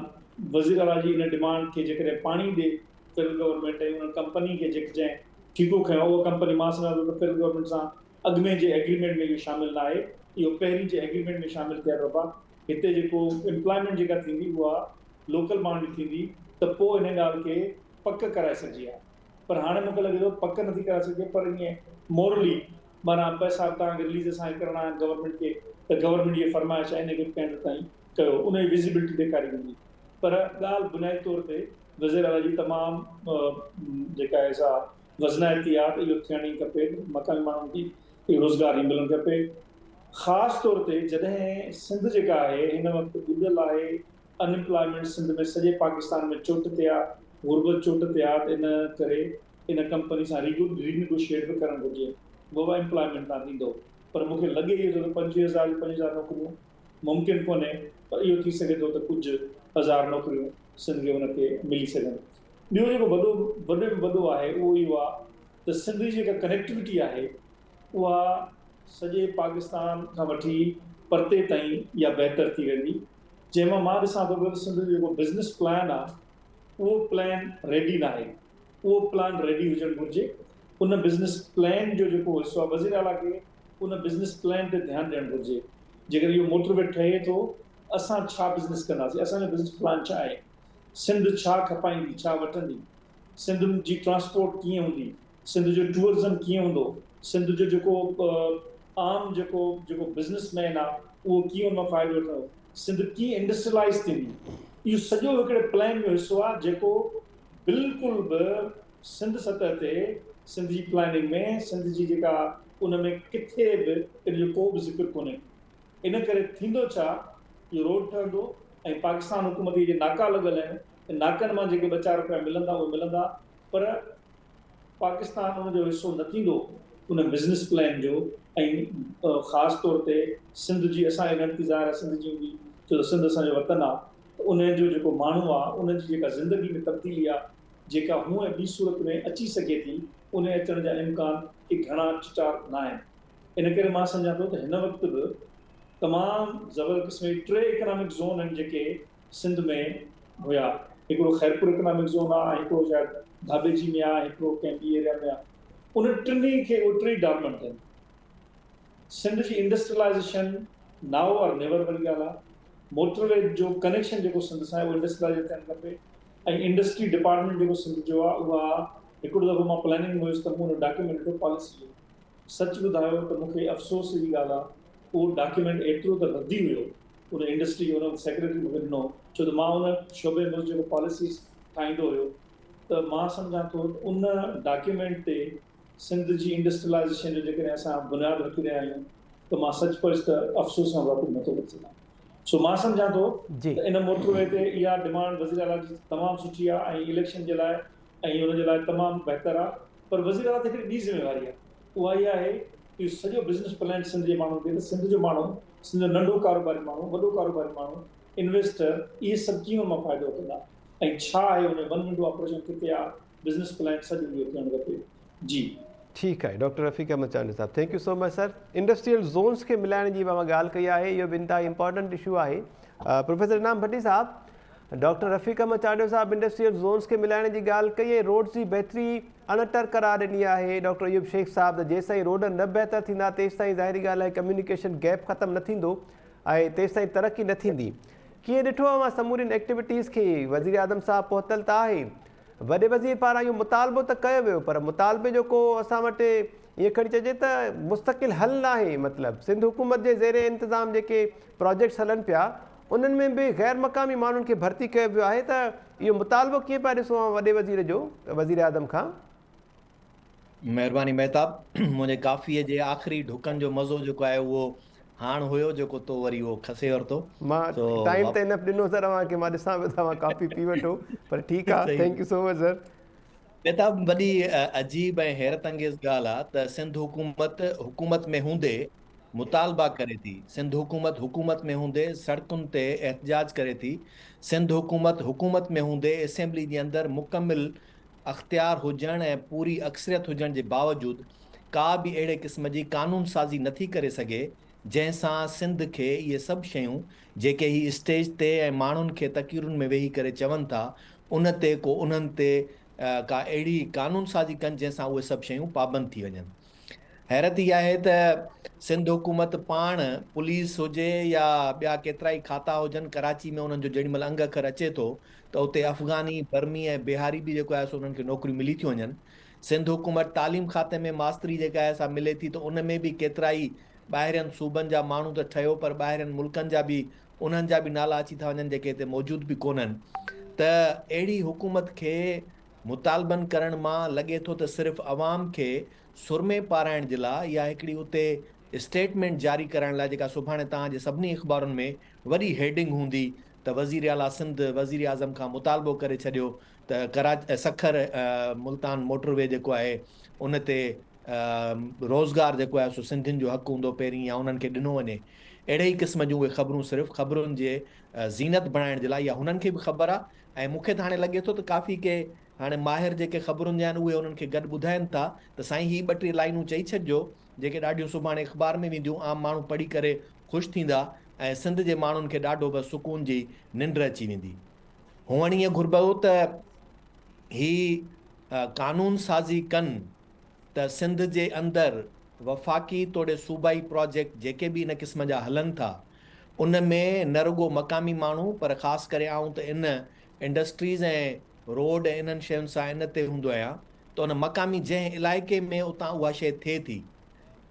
वज़ीर आला जी इन डिमांड खे जेकॾहिं पाणी ॾे फेडरल गवर्नमेंट ऐं उन कंपनी खे जंहिं ठीको खयो उहा कंपनी, मां सम्झां थो त फेडरल गवर्नमेंट सां अॻु में जे एग्रीमेंट में इहो शामिल न आहे, इहो पहिरीं जे एग्रीमेंट में शामिल थियल रहा। हिते जेको एम्प्लॉयमेंट जेका थींदी उहा लोकल माण्हुनि जी थींदी त पोइ हिन ॻाल्हि खे पक कराए सघिजे हा। पर हाणे मूंखे लॻे थो पक नथी कराए सघे, पर ईअं मोरली माना पैसा तव्हांखे रिलीज़ असांखे करणा आहिनि गवर्नमेंट खे, त गवर्नमेंट जी फरमाइश आहे इनखे कंहिं हद ताईं कयो, उन जी विज़िबिलिटी ॾेखारी वेंदी। पर ॻाल्हि बुनियादी तौर ते वज़ीर आला जी तमामु जेका आहे सा वज़नाइती आहे त इहो थियण ई खपे, मकानी माण्हुनि खे रोज़गार ई मिलणु खपे। ख़ासि तौर ते जॾहिं सिंध जेका आहे हिन वक़्तु ॿुधल आहे अनएम्प्लॉयमेंट सिंध में सॼे पाकिस्तान में चोट ते आहे, गुरबत चोट ते आहे, त इन करे इन कंपनी सां रीनेगोशिएट बि करणु घुरिजे, उहो एम्प्लॉयमेंट तव्हां ॾींदो। पर मूंखे लॻे इहो त 25,000 नौकरियूं मुमकिन कोन्हे, पर इहो थी सघे थो त कुझु हज़ार नौकरियूं सिंध खे हुनखे मिली सघनि। ॿियो जेको वॾो आहे उहो इहो आहे त सिंध जी जेका कनेक्टिविटी आहे उहा सॼे पाकिस्तान खां वठी परते ताईं इहा बहितर थी वेंदी, जंहिंमां मां ॾिसां थो पियो त सिंध जो जेको बिज़नेस प्लान आहे उहो प्लान रेडी न आहे। उहो प्लान रेडी हुजणु घुरिजे। उन बिज़नेस प्लान जो जेको हिसो आहे वज़ीर आला खे उन बिज़नेस प्लान ते ध्यानु ॾियणु घुरिजे। जेकर इहो मोटरवे ठहे थो असां छा बिज़नेस कंदासीं, असांजो बिज़नेस प्लान छा आहे, सिंध छा खपाईंदी, छा वठंदी, सिंध जी ट्रांसपोर्ट कीअं हूंदी, सिंध जो टूरिज़म कीअं हूंदो, सिंध जो जेको आम जेको बिज़नेसमैन आहे उहो कीअं उन मां फ़ाइदो वठंदो, सिंध कीअं इंडस्ट्रियलाइज़ थींदी। इहो सॼो हिकिड़े प्लान जो हिसो आहे जेको बिल्कुलु बि सिंध सतह ते सिंध जी प्लानिंग में सिंध जी जेका उन में किथे बि इन जो को बि ज़िक्र कोन्हे। इन करे थींदो छा, इहो रोड ठहंदो ऐं पाकिस्तान हुकूमत जे नाका लॻल आहिनि, नाकनि मां जेके 2-4 रुपया मिलंदा उहे मिलंदा, पर पाकिस्तान उनजो हिसो न थींदो उन बिज़नेस प्लान जो। ऐं ख़ासि तौर ते सिंध जी असांखे इंतज़ारु आहे सिंध जी हूंदी, छो त सिंध असांजो वतन आहे, त उन जो जेको माण्हू आहे उनजी जेका ज़िंदगी में तब्दीली आहे जेका हूअं ॿी सूरत में अची सघे थी, उन अचण जा इम्कान घणा चिटार न आहिनि। इन करे मां सम्झां थो त हिन वक़्तु बि तमामु ज़बर क़िस्म जी 3 इकनॉमिक ज़ोन आहिनि जेके सिंध में हुया। हिकिड़ो ख़ैरपुर इकनॉमिक ज़ोन आहे, हिकिड़ो शायदि धाबेजी में आहे, हिकिड़ो कंहिं ॿी एरिया में आहे। उन टिनी खे उहे 3 डॉर्मेंट आहिनि। सिंध जी इंडस्ट्रियलाइज़ेशन नाउ और नेवर वारी ॻाल्हि आहे। मोटरवे जो कनेक्शन जेको सिंध सां आहे उहो इंडस्ट्रियलाइज़ थियणु खपे। ऐं इंडस्ट्री डिपार्टमेंट जेको सिंध जो आहे उहा हिकिड़ो दफ़ो मां प्लानिंग में हुयुसि त मूं हुन डॉक्यूमेंट ॾिठो पॉलिसी जो। सच ॿुधायो त मूंखे अफ़सोस जी ॻाल्हि आहे उहो डॉक्यूमेंट एतिरो त रद्दी हुयो, उन इंडस्ट्री उन सेक्रेटरी मूंखे ॾिनो, छो त मां उन शोबे में जेको पॉलिसीज़ ठाहींदो हुयो त मां सम्झां थो उन डॉक्यूमेंट ते सिंध जी इंडस्ट्रियलाइज़ेशन जो जेकॾहिं असां बुनियादु रखी रहिया आहियूं त मां सचुपचु त अफ़सोस सां वाक़ुफ़ु नथो करे सघां। सो मां सम्झां थो त इन मोटरवे ते इहा डिमांड वज़ीर आला जी तमामु सुठी आहे ऐं इलेक्शन जे लाइ ऐं हुन जे लाइ तमामु बहितर आहे। पर वज़ीर आला ते हिकिड़ी ॿी ज़िम्मेवारी आहे, उहा इहा आहे इहो सॼो बिज़नेस प्लान सिंध जे माण्हुनि खे, त सिंध जो माण्हू, सिंध जो नंढो कारोबारी माण्हू, वॾो कारोबारी माण्हू, इन्वेस्टर, इहे सभु कीअं मां फ़ाइदो वठंदा ऐं छा आहे हुन वन विंडो ऑपरेशन किथे आहे, बिज़नेस प्लान सॼो इहो थियणु खपे। जी ठीकु आहे doctor Rafiq Ahmed Chandu sahab, thank you so much sir. Industrial zones खे मिलाइण जी मां ॻाल्हि कई आहे, इहो बि इंतहा इंपॉर्टेंट इशू आहे। प्रोफेसर इनाम भट्टी साहब, डॉक्टर रफ़ीक अहमद चांडू साहब इंडस्ट्रियल ज़ोन्स खे मिलाइण जी ॻाल्हि कई ऐं रोड्स जी बहितरी अणटर करार ॾिनी आहे डॉक्टर अयूब शेख साहब, त जेसिताईं रोड न बहितर थींदा तेसिताईं ज़ाहिरी ॻाल्हि आहे कम्युनिकेशन गैप ख़तमु न थींदो ऐं तेसिताईं तरक़ी न थींदी। कीअं ॾिठो आहे मां समूरियुनि एक्टिविटीज़ खे? वज़ीर आज़म साहब पहुतल त आहे, वॾे वज़ीर पारां इहो मुतालबो त कयो वियो, पर मुतालबे जो को असां वटि ईअं खणी चइजे त मुस्तक़िल हल न आहे। मतिलबु सिंध हुकूमत जे ज़ेरे इंतिज़ाम जेके प्रोजेक्ट्स हलनि पिया उन्हनि में बि गैर मक़ामी माण्हुनि खे भर्ती कयो वियो आहे, त इहो मुतालबो कीअं पिया ॾिसो आहे वॾे वज़ीर जो, वज़ीर आज़म खां? महिरबानी महताब, मुंहिंजे काफ़ीअ जे आख़िरी ढुकनि जो मज़ो जेको आहे उहो हाण हुयो, जेको तो वरी उहो खसे वरितो। मां टाइम त इनफ ॾिनो सर अव्हांखे, मां ॾिसां पियो तव्हां काफ़ी पी वठो, पर ठीकु आहे, thank you so much sir. Mahtab, वॾी अजीब ऐं हैरत अंगेज़ ॻाल्हि आहे त सिंध हुकूमत में हूंदे मुतालबा करे थी, सिंध हुकूमत में हूंदे सड़कुनि ते एहतजाज करे थी, सिंध हुकूमत में हूंदे असेंबली जे अंदरि मुकमिल अख़्तियार हुजण ऐं पूरी अक्सरियत हुजण जे बावजूदु का बि अहिड़े क़िस्म जी कानून साज़ी नथी करे सघे जंहिंसां सिंध खे इहे सभु शयूं जेके ही स्टेज ते ऐं माण्हुनि खे तक़रीरुनि में वेही करे चवनि था उन ते को उन्हनि ते का अहिड़ी कानून साज़ी कनि जंहिंसां उहे सभु शयूं पाबंद थी वञनि। हैरत इहा आहे त सिंध हुकूमत पाण पुलिस हुजे या ॿिया केतिरा ई खाता हुजनि, कराची में उन्हनि जो जेॾीमहिल अंग अखर अचे थो त उते अफ़गानी, बर्मी ऐं बिहारी बि जेको आहे सो उन्हनि खे नौकरियूं मिली थियूं वञनि। सिंध हुकूमत तालीम खाते में मास्तरी जेका आहे सा मिले थी, त उन में बि केतिरा ई ॿाहिरियनि सूबनि जा माण्हू त ठहियो, पर ॿाहिरियनि मुल्कनि जा बि उन्हनि जा बि नाला अची था वञनि जेके हिते मौजूद बि कोन्हनि। त अहिड़ी हुकूमत खे मुतालबनि करण मां लॻे थो त सिर्फ़ु अवाम खे सुरमे पाराइण जे लाइ या हिकिड़ी उते स्टेटमेंट जारी करण लाइ, जेका सुभाणे तव्हांजे सभिनी अख़बारुनि में वरी हेडिंग हूंदी त वज़ीर आला सिंध वज़ीर आज़म खां मुतालबो करे छॾियो त सखर मुल्तान मोटरवे जेको आहे उन ते रोज़गार जेको आहे सो सिंधियुनि जो हक़ हूंदो पहिरीं, या उन्हनि खे ॾिनो वञे। अहिड़े ई क़िस्म जूं उहे ख़बरूं सिर्फ़ु ख़बरुनि जे ज़ीनत बणाइण जे लाइ, या हुननि खे बि ख़बर आहे। ऐं मूंखे त हाणे लॻे थो त काफ़ी के हाणे माहिर जेके ख़बरुनि जा आहिनि उहे उन्हनि खे गॾु ॿुधाइनि था त साईं ही 2-3 लाइनूं चई छॾिजो जेके ॾाढियूं सुभाणे अख़बार में वेंदियूं, आम माण्हू पढ़ी करे ख़ुशि थींदा ऐं सिंध जे माण्हुनि खे ॾाढो बसि सुकून जी निंड अची वेंदी। हुअण ईअं घुरिबो त ही कानून साज़ी कनि त सिंध जे अंदरि वफ़ाक़ी तोड़े सूबाई प्रोजेक्ट जेके बि इन क़िस्म जा हलनि था उन में न रुगो मक़ामी माण्हू, पर ख़ासि करे आऊं त इन इंडस्ट्रीज़ ऐं रोड ऐं इन्हनि शयुनि सां इन ते हूंदो आहियां, त उन मक़ामी जंहिं इलाइक़े में उतां उहा शइ थिए थी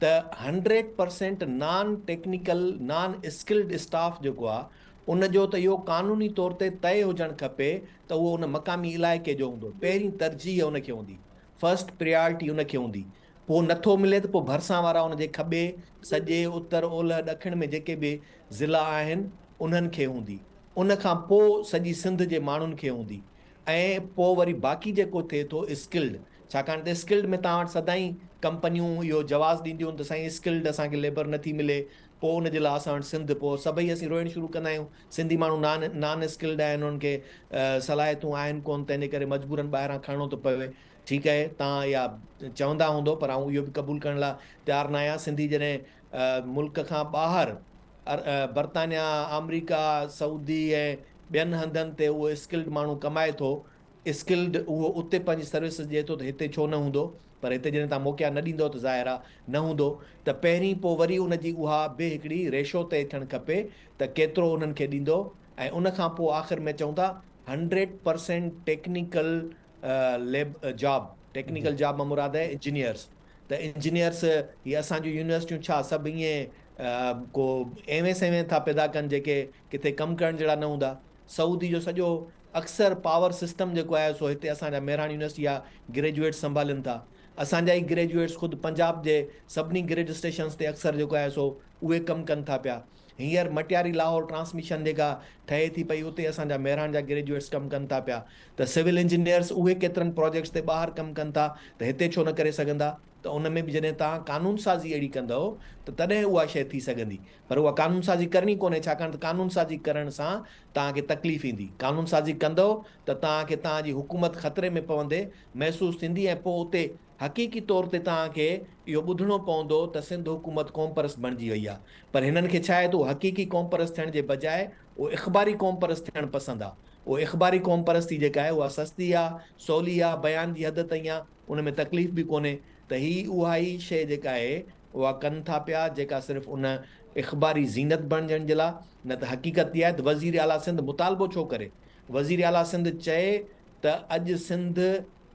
त 100% non technical non skilled staff जेको आहे उन जो त इहो क़ानूनी तौर ते तय हुजणु खपे त उहो उन मक़ामी इलाइक़े जो हूंदो, पहिरीं तरजीह उनखे हूंदी, फर्स्ट प्रायोरिटी उनखे हूंदी। पोइ नथो मिले त पोइ भरिसां वारा उनजे खॿे सॼे उत्तर ओलह ॾखिण में जेके बि ज़िला आहिनि उन्हनि खे हूंदी, उन खां पोइ सॼी सिंध जे माण्हुनि खे हूंदी, ऐं पोइ वरी बाक़ी जेको थिए थो स्किल्ड, छाकाणि त स्किल्ड में तव्हां वटि सदाईं कंपनियूं इहो जवाज़ ॾींदियूं त साईं स्किल्ड असांखे लेबर नथी मिले, पोइ उनजे लाइ असां वटि सिंध, पोइ सभई असीं रोइणु शुरू कंदा आहियूं सिंधी माण्हू नॉन स्किल्ड आहिनि, उन्हनि खे सलाहियतूं आहिनि कोन, तंहिंजे करे मजबूरनि ॿाहिरां खणणो थो पवे। ठीकु आहे, तव्हां इहा चवंदा हूंदो, पर आउं इहो बि क़बूल करण लाइ तयारु न आहियां। सिंधी जॾहिं मुल्क खां ॿाहिरि बर्तानिया, अमरीका, सऊदी ऐं ॿियनि हंधनि ते उहो स्किल्ड माण्हू कमाए थो, स्किल्ड उहो उते पंहिंजी सर्विस ॾिए थो, त हिते छो न हूंदो, पर हिते जॾहिं तव्हां मौक़ा न ॾींदव त ज़ाहिर आहे न हूंदो। त पहिरीं पोइ वरी उनजी उहा बि हिकिड़ी रेशो तय थियणु खपे त केतिरो उन्हनि खे ॾींदो, ऐं उन खां पोइ आख़िर में चऊं था 100% टेक्निकल जॉब, टेक्निकल जॉब मां मुराद आहे इंजीनियर्स। त इंजीनियर्स हीअ असांजूं यूनिवर्सिटियूं छा सभु ईअं को एवें सेवें था पैदा कनि जेके किथे कमु करण जहिड़ा न हूंदा। सऊदी जो सॼो अक्सर पावर सिस्टम जेको आहे सो हिते असांजा मेहरान यूनिवर्सिटी जा ग्रेजुएट्स संभालनि था, असांजा ई ग्रेजुएट्स ख़ुदि पंजाब जे सभिनी ग्रिड स्टेशन्स ते अक्सर जेको आहे सो उहे कमु कनि था पिया। हींअर मटियारी लाहौर ट्रांसमिशन जेका ठहे थी पई उते असांजा मेहरान जा ग्रेजुएट्स कमु कनि था पिया। त सिविल इंजीनियर्स उहे केतिरनि प्रोजेक्ट्स ते ॿाहिरि कमु कनि था, त हिते छो न करे सघंदा। त त उन में बि जॾहिं तव्हां कानून साज़ी अहिड़ी कंदव त तॾहिं उहा शइ थी सघंदी, पर उहा कानून साज़ी करणी कोन्हे, छाकाणि त कानून साज़ी करण सां तव्हांखे तकलीफ़ ईंदी। कानून साज़ी कंदव त तव्हांखे तव्हांजी हुकूमत ख़तरे में पवंदे महसूसु थींदी, ऐं पोइ उते हक़ीक़ी तौर ते तव्हांखे इहो ॿुधणो पवंदो त सिंध हुकूमत क़ौम परस्त बणिजी वई आहे। पर हिननि खे छा आहे त उहो हक़ीक़ी क़ौम परस्त थियण जे बजाए उहो इख़बारी क़ौम परस्त थियणु पसंदि आहे। उहो इख़बारी क़ौम परस्ती जेका आहे उहा सस्ती आहे, सवली आहे, बयान जी हद ताईं आहे, उन में तकलीफ़ बि कोन्हे। त ही उहा ई शइ जेका आहे उहा कनि था पिया, जेका सिर्फ़ु उन इख़बारी ज़ीनत बणजण जे लाइ, न त हक़ीक़त इहा आहे त वज़ीर आला सिंध मुतालबो छो करे? वज़ीर आला सिंध चए त अॼु सिंध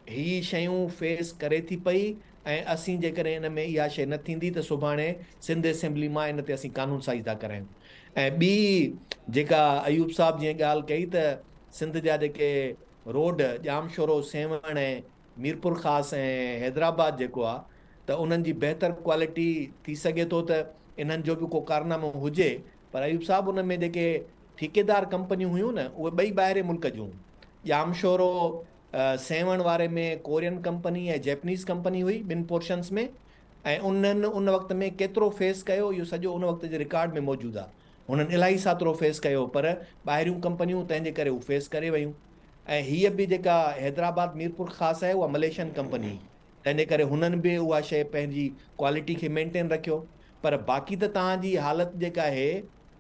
ही शयूं फेस करे थी पई, ऐं असीं जेकॾहिं इन में इहा शइ न थींदी त सुभाणे सिंध असेंबली मां इन ते असीं कानून साज़ी था करायूं। ऐं ॿी जेका अयूब साहब जीअं ॻाल्हि कई त सिंध जा जेके रोड ॼामशोरो, सेवण ऐं मीरपुर ख़ासि ऐं हैदराबाद जेको आहे, त उन्हनि जी बहितर क्वालिटी थी सघे थो त इन्हनि जो बि को कारनामो हुजे। पर अयूब साहब उन में जेके ठेकेदार कंपनियूं हुयूं न, उहे ॿई ॿाहिरि मुल्क जूं। ॼामशोरो सेवण वारे में कोरियन कंपनी ऐं जैपनीज़ कंपनी हुई ॿिनि पोर्शन्स में, ऐं उन्हनि उन वक़्त में केतिरो फेस कयो इहो सॼो उन वक़्त जे रिकॉर्ड में मौजूदु आहे। हुननि इलाही सातिरो फेस कयो, पर ॿाहिरियूं कंपनियूं तंहिंजे करे हू फेस करे वयूं। ऐं हीअ बि जेका हैदराबाद मीरपुर ख़ासि आहे उहा मलेशियन कंपनी, तंहिंजे करे हुननि बि उहा शइ पंहिंजी क्वालिटी खे मेंटेन रखियो। पर बाक़ी त तव्हांजी हालति जेका आहे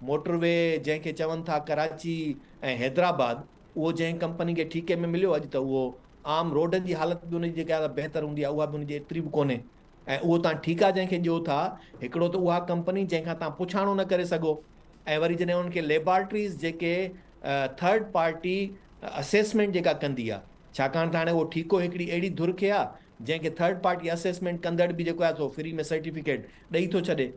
मोटरवे जंहिंखे चवनि था कराची ऐं हैदराबाद, उहो जंहिं कंपनी खे ठीके में मिलियो, अॼु त उहो आम रोडनि जी हालति बि उनजी जेका बहितर हूंदी आहे उहा बि उनजी एतिरी बि कोन्हे। ऐं उहो तव्हां ठीकु आहे जंहिंखे ॾियो था, हिकिड़ो त उहा कंपनी जंहिंखां तव्हां पुछाणो न करे सघो, ऐं वरी जॾहिं उनखे लेबॉर्ट्रीज़ जेके थर्ड पार्टी असेसमेंट जेका कंदी आहे, छाकाणि त हाणे उहो ठीको हिकिड़ी अहिड़ी धुर खे आहे जंहिंखे थर्ड पार्टी असेसमेंट कंदड़ बि जेको आहे सो फ्री में सर्टिफिकेट ॾेई थो छॾे।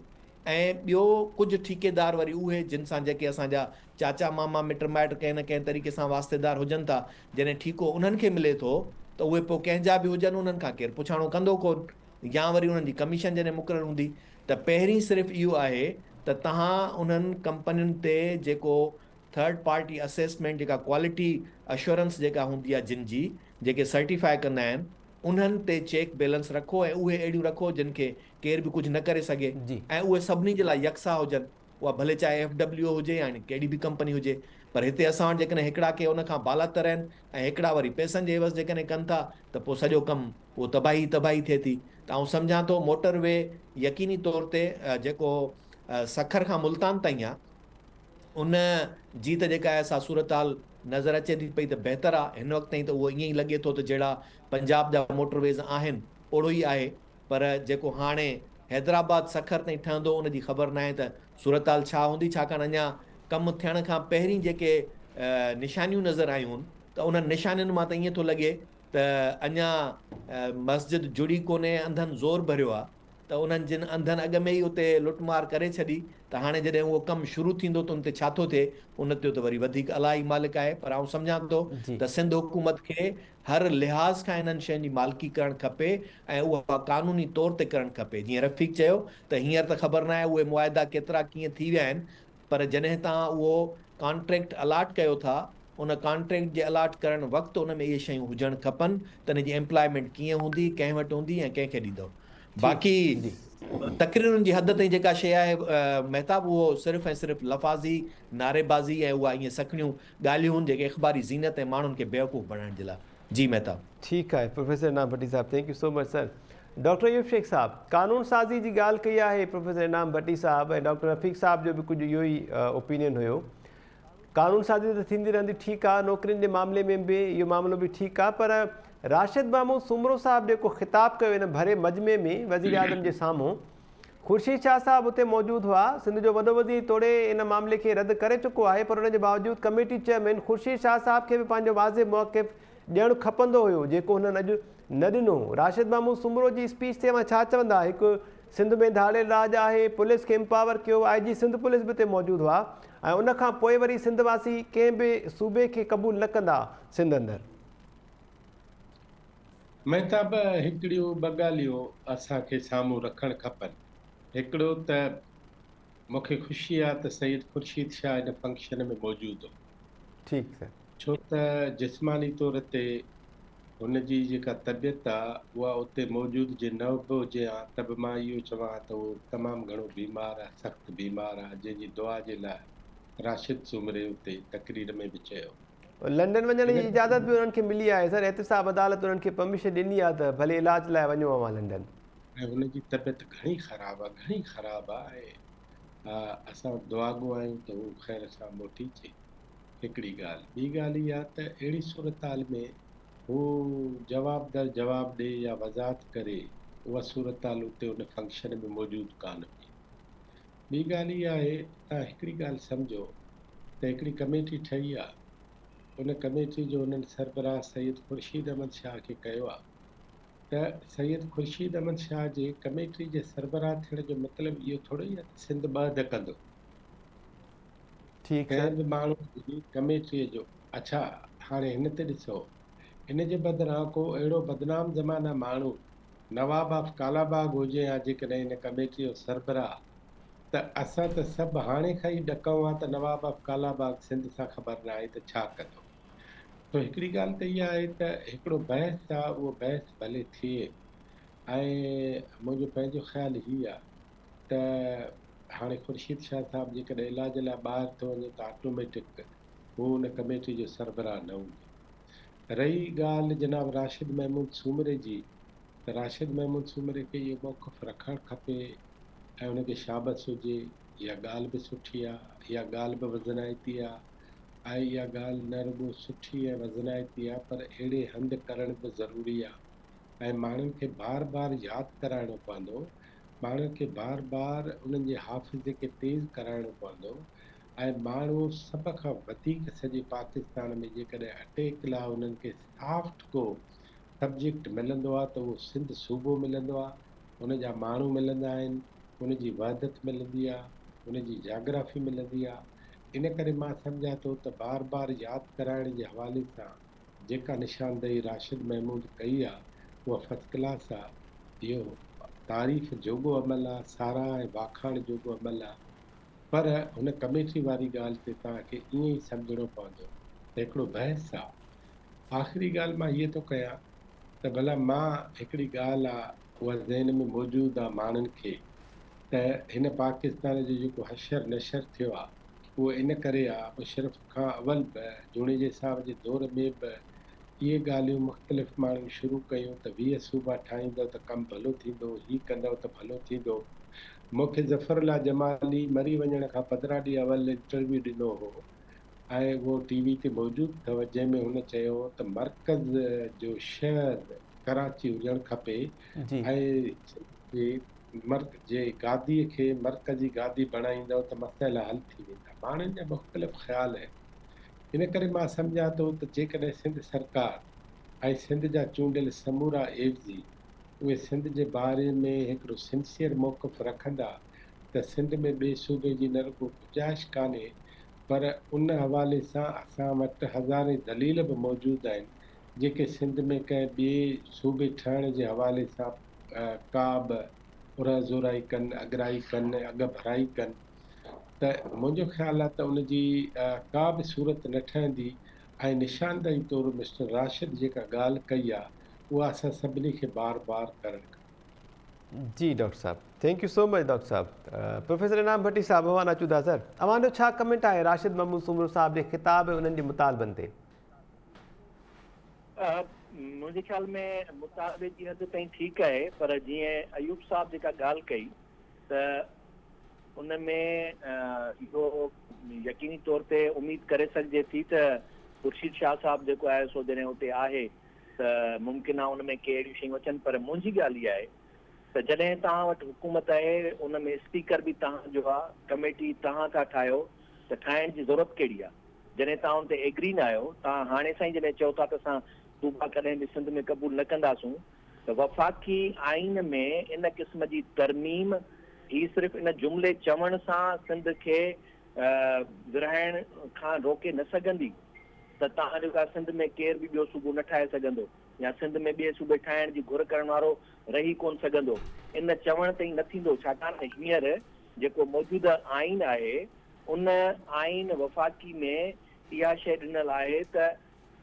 ऐं ॿियो कुझु ठेकेदार वरी उहे जिन सां जेके असांजा चाचा मामा मिट माइट कंहिं न कंहिं तरीक़े सां वास्तेदार हुजनि था, जॾहिं ठीको उन्हनि खे मिले थो त उहे पोइ कंहिंजा बि हुजनि उन्हनि खां केरु पुछाणो कंदो कोन, या वरी उन्हनि जी कमीशन जॾहिं मुक़ररु हूंदी। त पहिरीं सिर्फ़ु इहो आहे त तव्हां उन्हनि कंपनियुनि ते जेको थर्ड पार्टी असेसमेंट जेका क्वालिटी अश्योरेंस जेका हूंदी आहे जिन जी, जेके सर्टिफाई कंदा आहिनि, उन्हनि ते चेक बैलेंस रखो, ऐं उहे अहिड़ियूं रखो जिन खे केर बि कुझु न करे सघे, ऐं उहे सभिनी जे लाइ यकसा हुजनि। उहा भले चाहे FWO हुजे या कहिड़ी बि कंपनी हुजे, पर हिते असां वटि जेकॾहिं हिकिड़ा के उन खां बालातर आहिनि ऐं हिकिड़ा वरी पैसनि जे एवज़ जेकॾहिं कनि था, त पोइ सॼो कमु उहो तबाही थिए थी। त आउं सम्झां थो मोटरवे यकीनी तौर ते जेको सखर खां मुल्तान ताईं आहे, उन जी त जेका आहे असां सूरत हाल नज़र अचे थी पई त बहितर आहे। हिन वक़्त ताईं त उहो ईअं ई लॻे थो त जहिड़ा पंजाब जा मोटरवेज़ आहिनि ओड़ो ई आहे, पर जेको हाणे हैदराबाद सखर ताईं ठहंदो उनजी ख़बर न आहे त सूरत हाल छा हूंदी, छाकाणि अञा कमु थियण खां पहिरीं जेके निशानियूं नज़र आयूं त उन्हनि निशानियुनि मां त ईअं थो लॻे त अञा मस्जिद जुड़ी कोन्हे, अंधनि ज़ोर भरियो आहे। त उन्हनि जिन अंधनि अॻ में ई उते लुटमार करे छॾी, त हाणे जॾहिं उहो कमु शुरू थींदो त उन ते छा थो थिए, उन ते त वरी वधीक अलाही मालिक आहे। पर आउं सम्झां थो त सिंध हुकूमत खे हर लिहाज़ खां इन्हनि शयुनि जी मालिकी करणु खपे, ऐं उहा क़ानूनी तौर ते करणु खपे। जीअं रफ़ीक चयो त हींअर त ख़बर न आहे उहे मुआदा केतिरा कीअं थी विया आहिनि, पर जॾहिं तव्हां उहो कॉन्ट्रैक्ट अलाट कयो था, उन कॉन्ट्रैक्ट जे अलाट करणु वक़्तु उन में इहे शयूं हुजणु खपनि त हिन जी एम्प्लॉयमेंट कीअं हूंदी, कंहिं वटि हूंदी ऐं कंहिंखे ॾींदो। बाक़ी तकरीरुनि जी हद ताईं जेका शइ आहे महताब, उहो सिर्फ़ु ऐं सिर्फ़ु लफ़ाज़ी नारेबाज़ी ऐं उहा ईअं सखणियूं ॻाल्हियूं आहिनि जेके इख़बारी ज़ीनत ऐं माण्हुनि खे बेवकूफ़ बणाइण जे लाइ। जी महताब। ठीकु आहे professor Inam Bhatti sahab, thank you so much sir. Doctor Ayub Shaikh sahab, कानून साज़ी जी ॻाल्हि कई आहे प्रोफेसर इनाम भट्टी साहब, ऐं डॉक्टर रफ़ीक साहब जो बि कुझु इहो ई ओपिनियन हुयो। कानून साज़ी त थींदी रहंदी, ठीकु आहे, नौकिरियुनि जे मामले में बि इहो मामिलो बि ठीकु आहे, पर राशिद महमूद सुमरो साहब जेको ख़िताबु कयो इन भरे मजमे में वज़ीर आज़म जे साम्हूं, ख़ुर्शीद शाह साहब उते मौजूदु हुआ, सिंध जो वॾो वज़ीर तोड़े इन मामले खे रद्द करे चुको आहे, पर उनजे बावजूदि कमेटी चेयरमैन ख़ुर्शीद शाह साहब खे बि पंहिंजो वाज़िह मौक़िफ़ ॾियणु खपंदो हुयो, जेको हुननि अॼु न ॾिनो। राशिद महमूद सुमरो जी स्पीच ते छा चवंदा? हिकु सिंध में धाड़ेल राज आहे, पुलिस खे एम्पावर कयो, IG सिंध पुलिस बि हिते मौजूदु हुआ, ऐं उनखां पोइ वरी सिंध वासी कंहिं बि सूबे खे क़बूल न कंदा सिंध अंदरि। महताब हिकिड़ियूं ॿ ॻाल्हियूं असांखे साम्हूं रखणु खपनि। हिकिड़ो त मूंखे ख़ुशी आहे त सईद ख़ुर्शीद शाह इन फंक्शन में मौजूदु हो। ठीकु सर। छो त जिस्मानी तौर ते हुनजी जेका तबियत आहे उहा उते मौजूदु जे न बि हुजे हा त बि मां इहो चवां त उहो तमामु घणो बीमार आहे, सख़्तु बीमार आहे, जंहिंजी दुआ जे लाइ राशिद सूमरे उते तकरीर में बि चयो। लंडन वञण जी इन इजाज़त बि उन्हनि खे मिली आहे सर, एहतिसाब अदालत उन्हनि खे परमिशन ॾिनी आहे त भले इलाज लाइ वञो अवां लंडन। ऐं हुनजी तबियत घणी ख़राबु आहे, घणी ख़राबु आहे। असां दुआ गो आहियूं त हू ख़ैर सां मोटी अचे। हिकिड़ी ॻाल्हि, ॿी ॻाल्हि इहा त अहिड़ी सूरत हाल में हू जवाब दर जवाब ॾे या वज़ाहत करे, उहा सूरत हाल उते उन फंक्शन में मौजूदु कान हुई। ॿी ॻाल्हि इहा आहे, तव्हां हिकिड़ी ॻाल्हि सम्झो त हिकिड़ी कमेटी ठही आहे, उन कमेटी जो उन्हनि सरबराह सैयद ख़ुर्शीद अहमद शाह खे कयो आहे त सैयद ख़ुर्शीद अहमद शाह जे कमेटी जे सरबराह थियण जो मतिलबु इहो थोरो ई आहे त सिंध ॿ धकंदो। ठीकु कंहिं सर। बि माण्हू जी कमेटीअ जो अच्छा हाणे हिन ते ॾिसो, इन जे बदिरां को अहिड़ो बदनाम ज़माना माण्हू नवाब ऑफ कालाबाग हुजे या जेकॾहिं इन कमेटीअ जो सरबराह, त असां त सभु हाणे खां ई ॾकऊं आहे त नवाब ऑफ कालाबाग सिंध सां ख़बर न आहे त छा कंदो। तो हिकिड़ी ॻाल्हि त इहा आहे त हिकिड़ो बहस आहे, उहो बहस भले थिए। ऐं मुंहिंजो पंहिंजो ख़्यालु हीअ आहे त हाणे ख़ुर्शीद शाह साहिबु जेकॾहिं इलाज लाइ ॿाहिरि थो वञे त ऑटोमेटिक हू उन कमेटी जो सरबराह न हूंदो। रही ॻाल्हि जनाब राशिद महमूद सूमरे जी, त राशिद महमूद सूमरे खे इहो मौक़िफ़ रखणु खपे ऐं उनखे शाबस हुजे। इहा ॻाल्हि बि सुठी आहे, इहा ॻाल्हि बि वज़नाइती आहे। ऐं इहा ॻाल्हि न रुॻो सुठी ऐं वज़नाइती आहे, पर अहिड़े हंधि करणु बि ज़रूरी आहे। ऐं माण्हुनि खे बार बार यादि कराइणो पवंदो, माण्हुनि खे बार बार उन्हनि जे हाफ़िज़े खे तेज़ कराइणो पवंदो। ऐं माण्हू सभ खां वधीक सॼे पाकिस्तान में जेकॾहिं अटैक लाइ उन्हनि खे सॉफ्ट को सब्जेक्ट मिलंदो आहे त उहो सिंध सूबो मिलंदो आहे, उन जा माण्हू मिलंदा आहिनि, उन जी वहदत मिलंदी आहे, उन जी जाग्राफ़ी मिलंदी आहे। इन करे मां सम्झां थो त बार बार यादि कराइण जे हवाले सां जेका निशानदेही राशिद महमूद कई आहे उहा फर्स्ट क्लास आहे। इहो तारीफ़ जोॻो अमल आहे, साराह ऐं वाखाण जोॻो अमल आहे। पर हुन कमेटी वारी ॻाल्हि ते तव्हांखे ईअं ई सम्झणो पवंदो त हिकिड़ो बहस आहे। आख़िरी ॻाल्हि मां हीअ थो कयां त भला मां हिकिड़ी ॻाल्हि आहे उहा ज़हन में मौजूदु आहे माण्हुनि खे त हिन पाकिस्तान जो जेको हशर नशर थियो आहे उहो इन करे आहे, मुशरफ खां अवल बि जुड़े साहब जे दौर में बि इहे ॻाल्हियूं मुख़्तलिफ़ माण्हुनि शुरू कयूं त 20 सूबा ठाहींदव त कमु भलो थींदो, हीअ कंदव त भलो थींदो। मूंखे ज़फ़रुल्लाह जमाली मरी वञण खां 15 ॾींहं अवल इंटरव्यू ॾिनो हो ऐं उहो टीवी ते मौजूदु अथव, जंहिंमें हुन चयो त मर्कज़ जो शहर कराची हुजणु खपे जी ऐं जे गादीअ खे मर्कज़ी गादी बणाईंदव त मसइला हल थी वेंदा। माण्हुनि जा मुख़्तलिफ़ ख़्याल आहिनि। इन करे मां सम्झां थो त जेकॾहिं सिंध सरकार ऐं सिंध जा चूंडियल समूरा एवज़ी उहे सिंध जे बारे में हिकिड़ो सिंसियर मौक़िफ़ रखंदा त सिंध में ॿिए सूबे जी न रुॻो गुंजाइश कान्हे, पर उन हवाले सां असां वटि हज़ारे दलील बि मौजूदु आहिनि जेके सिंध में कंहिं ॿिए सूबे ठहण जे हवाले सां का बि उरज़ोराई कनि, अगराई कनि, अॻ भराई कनि। त मुंहिंजो ख़्यालु आहे त उनजी का बि सूरत न ठहंदी। ऐं निशानदेही तौरु मिस्टर राशिद जेका ॻाल्हि कई आहे उहा असां सभिनी खे बार बार करणु खपे। जी doctor sahab, thank you so much doctor sahab. Professor Inam Bhatti Sahib Bhawan अचूदा sir, अवां जो छा कमेंट आहे राशिद महमूद सूमरो साहब जे ख़िताब ऐं उन्हनि जे मुतालबनि ते? मुंहिंजे ख़्याल में मुतालबे जी हद ताईं ठीकु आहे, पर जीअं अयूब साहब जेका ॻाल्हि कई त उन में इहो यकीनी तौर ते उमेद करे सघिजे थी त ख़ुर्शीद शाह साहब जेको आहे सो जॾहिं उते आहे त मुमकिन आहे उन में के अहिड़ियूं शयूं अचनि। पर मुंहिंजी ॻाल्हि इहा आहे त जॾहिं तव्हां वटि हुकूमत आहे, उन में स्पीकर बि तव्हांजो आहे, कमेटी तव्हां था ठाहियो, त ठाहिण जी ज़रूरत कहिड़ी आहे? जॾहिं तव्हां उन ते एग्री न आहियो, तव्हां हाणे साईं जॾहिं चओ था त असां सूबा कॾहिं बि सिंध में क़बूल न कंदासूं, त वफ़ाक़ी आइन में इन क़िस्म जी तरमीम ही सिर्फ़ु इन जुमिले चवण सां सिंध खे विरहाइण खां रोके न सघंदी त तव्हां जेका सिंध में केर बि ॿियो सूबो न ठाहे सघंदो या सिंध में ॿिए सूबे ठाहिण जी घुर करण वारो रही कोन सघंदो। इन चवण ते ई न थींदो, छाकाणि त हींअर जेको मौजूदा आइन आहे उन आइन वफ़ाक़ी में इहा शइ ॾिनल आहे त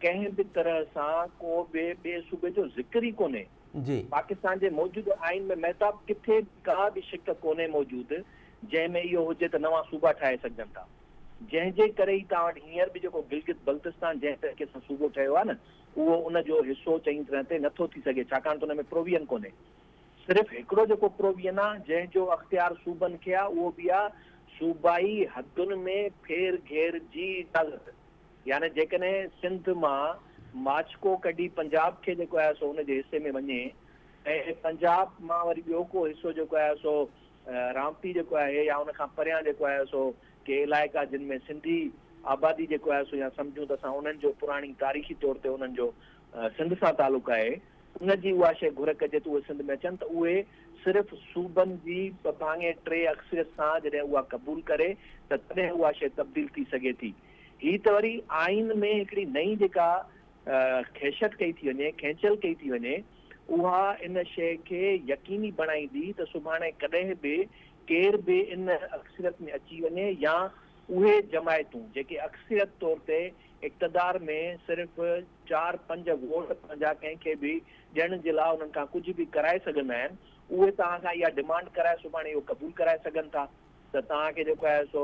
कंहिं बि तरह सां को ॿिए सूबे जो ज़िक्र ई कोन्हे। जी पाकिस्तान जे मौजूदु आइन में महताब किथे का बि शिक कोन्हे मौजूदु जंहिंमें इहो हुजे त नवां सूबा ठाहे सघजनि था, जंहिंजे करे ई तव्हां वटि हींअर बि जेको गिलगित बल्तिस्तान जंहिं तरीक़े सां सूबो ठहियो आहे न, उहो उनजो हिसो चङी तरह ते नथो थी सघे, छाकाणि त उन में प्रोविजन कोन्हे। सिर्फ़ु हिकिड़ो जेको प्रोविजन आहे जंहिंजो अख़्तियार सूबनि खे आहे, उहो बि आहे सूबाई हदुनि में फेर घेर जी इजाज़त। यानी जेकॾहिं सिंध मां माचको कढी पंजाब खे जेको आहे सो उनजे हिसे में वञे, ऐं पंजाब मां वरी ॿियो को हिसो जेको आहे सो रामपी जेको आहे या उनखां परियां जेको आहे सो के इलाइक़ा जिन में सिंधी आबादी जेको आहे सो या सम्झूं त असां उन्हनि जो पुराणी तारीख़ी तौर ते उन्हनि जो सिंध सां तालुक़ आहे, उनजी उहा शइ घुर कजे त उहे सिंध में अचनि, त उहे सिर्फ़ु सूबनि जी भाङे 3 अक्सरियत सां जॾहिं उहा क़बूल करे त तॾहिं उहा शइ तब्दील थी सघे थी। ही त वरी आइन में हिकिड़ी नई जेका खेशत कई थी वञे, खेंचल कई थी वञे, उहा इन शइ खे यकीनी बणाईंदी त सुभाणे कॾहिं बि केर बि इन अक्सरियत में अची वञे या उहे जमायतूं जेके अक्सरियत तौर ते इक़्तिदार में सिर्फ़ु 4-5 वोट पंहिंजा कंहिंखे बि ॾियण जे लाइ उन्हनि खां कुझु बि कराए सघंदा आहिनि, उहे तव्हां खां इहा डिमांड कराए सुभाणे इहो क़बूल कराए सघनि था त तव्हांखे जेको आहे सो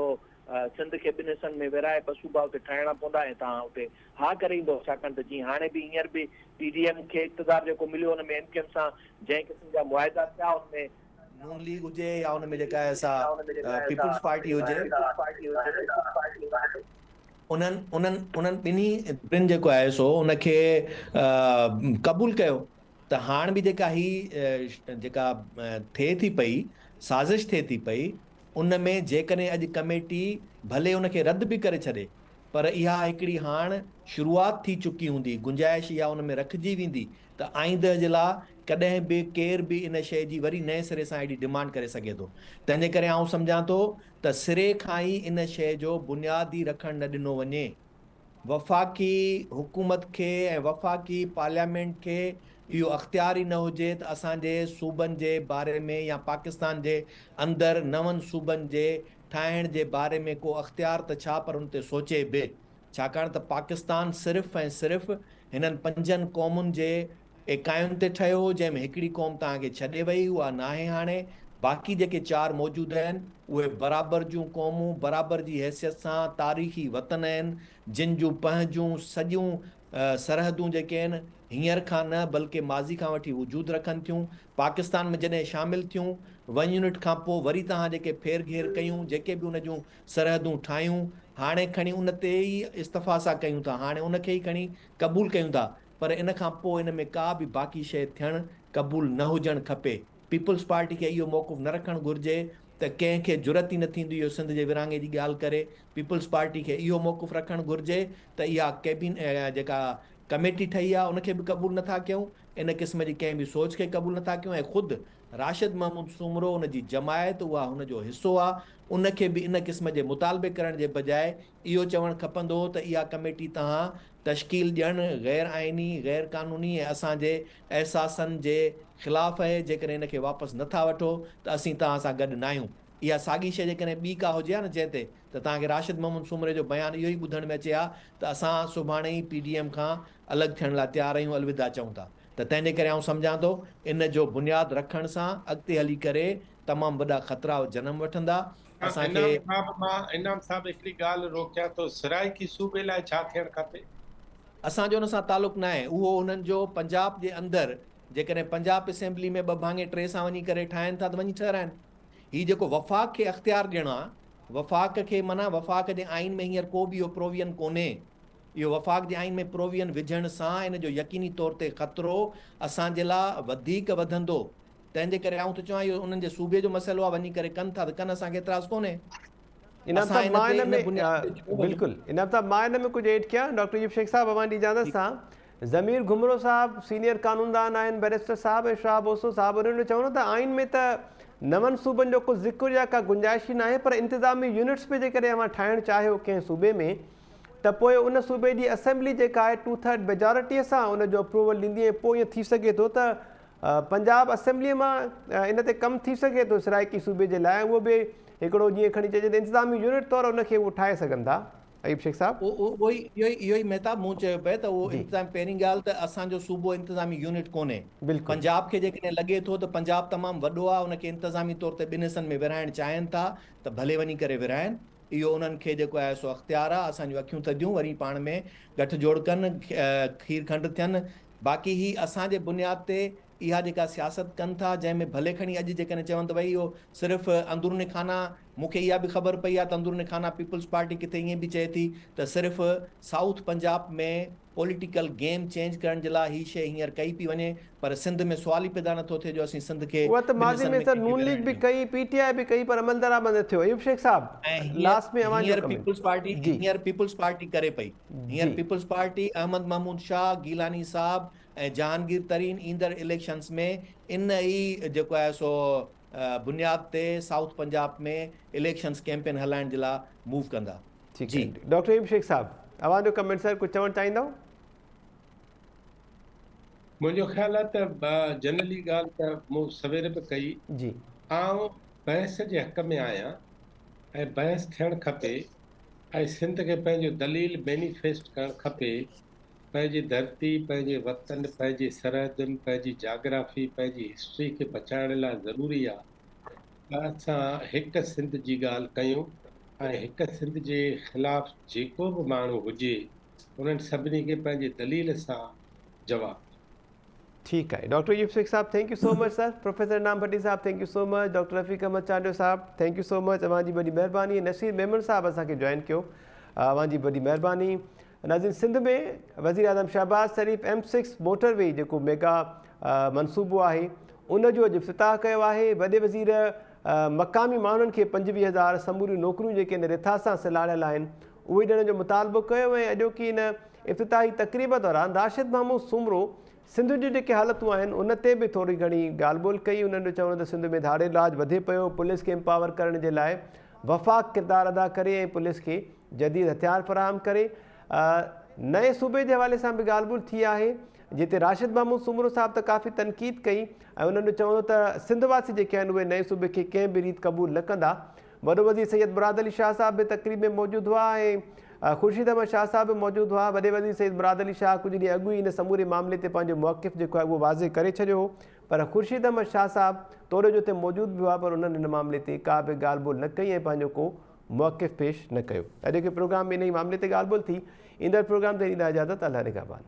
सिंध खे 2 हिसनि में विराए 2 सूबा उते ठाहिणा पवंदा ऐं तव्हां उते हा करे ईंदो, छाकाणि त जीअं हाणे बि हींअर बि PDM खे इक़्तिदार जेको मिलियो हुन में MKM सां जंहिं क़िस्म जा मुआहिदा थिया उनमें नून लीग हुजे या उन में जेका आहे सा पीपल्स पार्टी हुजे, उन्हनि ॿिन्ही जेको आहे सो उनखे क़बूल कयो त हाणे बि जेका ही जेका थिए थी पई साज़िश थिए थी पई, उन में जेकॾहिं अॼु कमेटी भले उनखे रद्द बि करे छॾे, पर इहा हिकिड़ी हाणे शुरूआत थी चुकी हूंदी, गुंजाइश इहा उन में रखिजी वेंदी त आईंदह जे लाइ कॾहिं बि केर बि इन शइ जी वरी नए सिरे सां एॾी डिमांड करे सघे थो। तंहिंजे करे आउं सम्झां थो त सिरे खां ई इन शइ जो बुनियादी रखणु न ॾिनो वञे। वफ़ाक़ी हुकूमत खे ऐं वफ़ाक़ी पार्लियामेंट खे इहो अख़्तियार ई न हुजे त असांजे सूबनि जे बारे में या पाकिस्तान जे अंदरि नवनि सूबनि जे ठाहिण जे बारे में को अख़्तियार त छा पर उन ते सोचे बि, छाकाणि त पाकिस्तान सिर्फ़ु ऐं सिर्फ़ु हिननि 5 क़ौमुनि जे इकाइयुनि ते ठहियो हो, जंहिंमें हिकिड़ी क़ौम तव्हांखे छॾे वई, उहा नाहे हाणे। बाक़ी जेके 4 मौजूदु आहिनि उहे बराबरि जूं क़ौमूं, बराबरि जी हैसियत सां तारीख़ी वतन आहिनि, जिन जूं पंहिंजूं सॼियूं सरहदूं जेके आहिनि हींअर खां न बल्कि माज़ी खां वठी वजूद रखनि थियूं। पाकिस्तान में जॾहिं शामिलु थियूं 1 यूनिट खां पोइ वरी तव्हां जेके फेर घेर कयूं, जेके बि उन जूं सरहदूं ठाहियूं, हाणे खणी उन ते ई इस्तफ़ा कयूं था, हाणे उनखे ई खणी क़बूल कयूं था, पर इन खां पोइ इन में का बि बाक़ी शइ थियणु क़बूल न हुजणु खपे। पीपल्स पार्टी खे इहो मौक़िफ़ न रखणु घुरिजे त कंहिंखे जुरत ई न थींदी इहो सिंध जे विरहाङे जी ॻाल्हि करे। पीपल्स पार्टी खे इहो मौक़िफ़ रखणु घुरिजे त इहा जेका कमेटी ठही आहे उनखे बि क़बूल नथा कयूं, इन क़िस्म जी कंहिं बि सोच खे क़बूल नथा कयूं, ऐं ख़ुदि राशिद महमूद सूमरो उनजी जमायत उहा हुनजो हिसो आहे, उनखे बि इन क़िस्म जे मुतालबे करण जे बजाए इहो चवणु खपंदो त इहा कमेटी तव्हां तश्कील ॾियणु गैर आइनी, गैर कानूनी ऐं असांजे एहसासनि जे ख़िलाफ़ु आहे। जेकॾहिं इनखे वापसि नथा वठो त असीं तव्हां सां गॾु न आहियूं। इहा साॻी शइ जेकॾहिं ॿी का हुजे हा न जंहिं ते त तव्हांखे राशिद महमूद सूमरे जो बयानु इहो ई ॿुधण में अचे हा त असां सुभाणे ई PDM खां अलॻि थियण लाइ तयारु आहियूं, अलविदा चऊं था। त तंहिंजे करे आउं सम्झां थो इन जो बुनियादु रखण सां अॻिते हली करे तमामु वॾा ख़तरा जनम वठंदा। असांखे इनाम साहब हिकिड़ी ॻाल्हि रोकियां थो, सराइकी सूबे लाइ छा थियणु खपे? असांजो हुन सां तालुक़ु न आहे, उहो हुननि जो पंजाब जे अंदरि जेकॾहिं पंजाब असेंबली में 2 भाङे 3 सां वञी करे ठाहिनि था त वञी ठहिराइनि। हीउ जेको वफ़ाक़ खे अख़्तियार ॾियणु आहे, वफ़ाक़ खे माना वफ़ाक़ जे आइन में हींअर को बि इहो प्रोविजन कोन्हे। इहो वफ़ाक़ जे आइन में प्रोविजन विझण सां इन जो यकीनी तौर ते ख़तरो असांजे लाइ वधीक वधंदो। तंहिंजे करे आउं त चवां इहो उन्हनि जे सूबे जो मसइलो आहे, वञी करे कनि था त कनि, असांखे एतिराज़ु कोन्हे। बिल्कुलु इनाम साहब मां हिन में कुझु एड कयां। डॉक्टर यूब शेख साहब अवां इजाज़त सां ज़मीर घुमरो साहब सीनियर कानूनदान आहिनि, बैरिस्टर साहब ऐं शाह बोसो साहब, उन्हनि चवणो त आइन में त 9 सूबनि जो कुझु ज़िक्र या का गुंजाइश ई न आहे, पर इंतिज़ामी यूनिट्स बि जेकॾहिं अवां ठाहिणु चाहियो कंहिं सूबे में त पोइ उन सूबे जी असेंबली जेका आहे 2/3 मेजॉरिटीअ सां उनजो अप्रूवल ॾींदी ऐं पोइ ईअं थी सघे थो त पंजाब असेंबलीअ मां इन ते कमु थी सघे थो सराइकी सूबे जे लाइ। उहो बि हिकिड़ो जीअं खणी चइजे त इंतिज़ामी यूनिट तौरु उनखे उहो ठाहे सघनि था। अयूब शेख साहब। इहो ई महताब मूं चयो पिए त उहो जी। इंतिज़ाम, पहिरीं ॻाल्हि त असांजो सूबो इंतिज़ामी यूनिट कोन्हे। बिल्कुलु। पंजाब खे जेकॾहिं लॻे थो त पंजाब तमामु वॾो आहे, उनखे इंतिज़ामी तौर ते ॿिनि हिसनि में विराइणु चाहिनि था त भले वञी करे विराइनि, इहो उन्हनि खे जेको आहे सो अख़्तियार आहे। असांजूं अखियूं थधियूं, वरी पाण में गठजोड़ कनि, खीर खंड थियनि। बाक़ी ही असांजे बुनियाद ते इहा जेका सियासत कनि था, जंहिंमें भले खणी अॼु जेकॾहिं चवनि त भई इहो सिर्फ़ु अंदरूनी खाना, मूंखे इहा बि ख़बर पई आहे त अंदरूनी खाना पीपल्स पार्टी किथे ईअं बि चए थी त सिर्फ़ु साउथ पंजाब में पॉलिटिकल गेम चेंज करण जे लाइ ही शइ हींअर कई पई वञे, पर सिंध में सुवाल ई पैदा नथो थिए जो असीं सिंध खे उहा त माज़ी में सर नून लीग बि कई, पीटीआई बि कई, पर अमल दरामद थियो। अयूब शेख साहब लास्ट में हींअर पीपल्स पार्टी करे पई। हींअर पीपल्स पार्टी अहमद महमूद शाह, गीलानी साहब ऐं जहांगीर तरीन ईंदड़ इलेक्शंस में इन ई जेको आहे सो बुनियाद ते साउथ पंजाब में इलेक्शंस कैंपेन हलाइण जे लाइ मूव कंदा। जी डॉक्टर अयूब शेख साहब, अवां जो कमेंट सर कुझु चवणु चाहींदव? मुंहिंजो ख़्यालु आहे त जनरली ॻाल्हि त मूं सवेर बि कई। जी। आउं बहस जे हक़ में आहियां ऐं बहस थियणु खपे ऐं सिंध खे पंहिंजो दलील मैनिफेस्ट करणु खपे। पंहिंजी धरती, पंहिंजे वतन, पंहिंजी सरहदुनि, पंहिंजी जाग्राफी, पंहिंजी हिस्ट्री खे बचाइण लाइ ज़रूरी आहे त असां हिकु सिंध जी ॻाल्हि कयूं ऐं हिकु सिंध जे ख़िलाफ़ु जेको बि माण्हू हुजे उन्हनि सभिनी खे पंहिंजे दलील सां जवाबु। ठीक है doctor Ayub Shaikh Sahib, thank you so much sir. Professor Inam Bhatti sahab, thank you so much. Doctor Rafiq Ahmed Chandio sahab, thank you so much, अवां जी वॾी महिरबानी। नसीर मेमन साहब असांखे जॉइन कयो, अवां जी वॾी महिरबानी। नाज़रीन, सिंध में वज़ीर आज़म शहबाज शरीफ़ M6 मोटरवे जेको मेगा मनसूबो आहे उनजो अॼु इफ़्तिताह कयो आहे। वॾे वज़ीर मक़ामी माण्हुनि खे 25,000 समूरियूं नौकरियूं जेके इन रिथा सां सिलाड़ियल आहिनि उहे ॾियण जो मुतालबो कयो। ऐं अॼोकी इन इफ़्तिताही तक़रीब दौरान राशिद महमूद सुमरो सिंध जूं जेके हालतूं आहिनि उन ते बि थोरी घणी ॻाल्हि ॿोल कई। उन्हनि जो चवणो त सिंध में धाड़े राज वधे पियो, पुलिस खे एम्पावर करण जे लाइ वफ़ाक़ किरदारु अदा करे ऐं पुलिस खे जदीद हथियार फ़राहम करे। नए सूबे जे हवाले सां बि ॻाल्हि ॿोल थी आहे, जिते राशिद महमूद सुमरो साहब त काफ़ी तनक़ीद कई ऐं उन्हनि जो चवणो त सिंधवासी जेके आहिनि उहे नए सूबे खे कंहिं बि रीति क़बूल न कंदा। वॾो वज़ीर सैयद मुराद अली शाह साहब बि तक़रीब में मौजूदु हुआ ऐं ख़ुर्शीद अहमद शाह साहब बि मौजूदु हुआ। वॾे वज़ीर सैयद मुराद अली शाह कुझु ॾींहं अॻु ई इन समूरे मामले ते पंहिंजो मौक़िफ़ जेको आहे उहो वाज़े करे छॾियो हो, पर ख़ुर्शीद अहमद शाह साहब तोरे जो ते मौजूदु बि हुआ, पर उन्हनि इन मामले ते का बि ॻाल्हि ॿोल न कई ऐं पंहिंजो को मौक़िफ़ पेश न कयो। अॼु के प्रोग्राम में इन ई मामले ते ॻाल्हि ॿोल थी। ईंदड़ प्रोग्राम ते ॾींदा इजाज़त। अल्लाह निगहबान।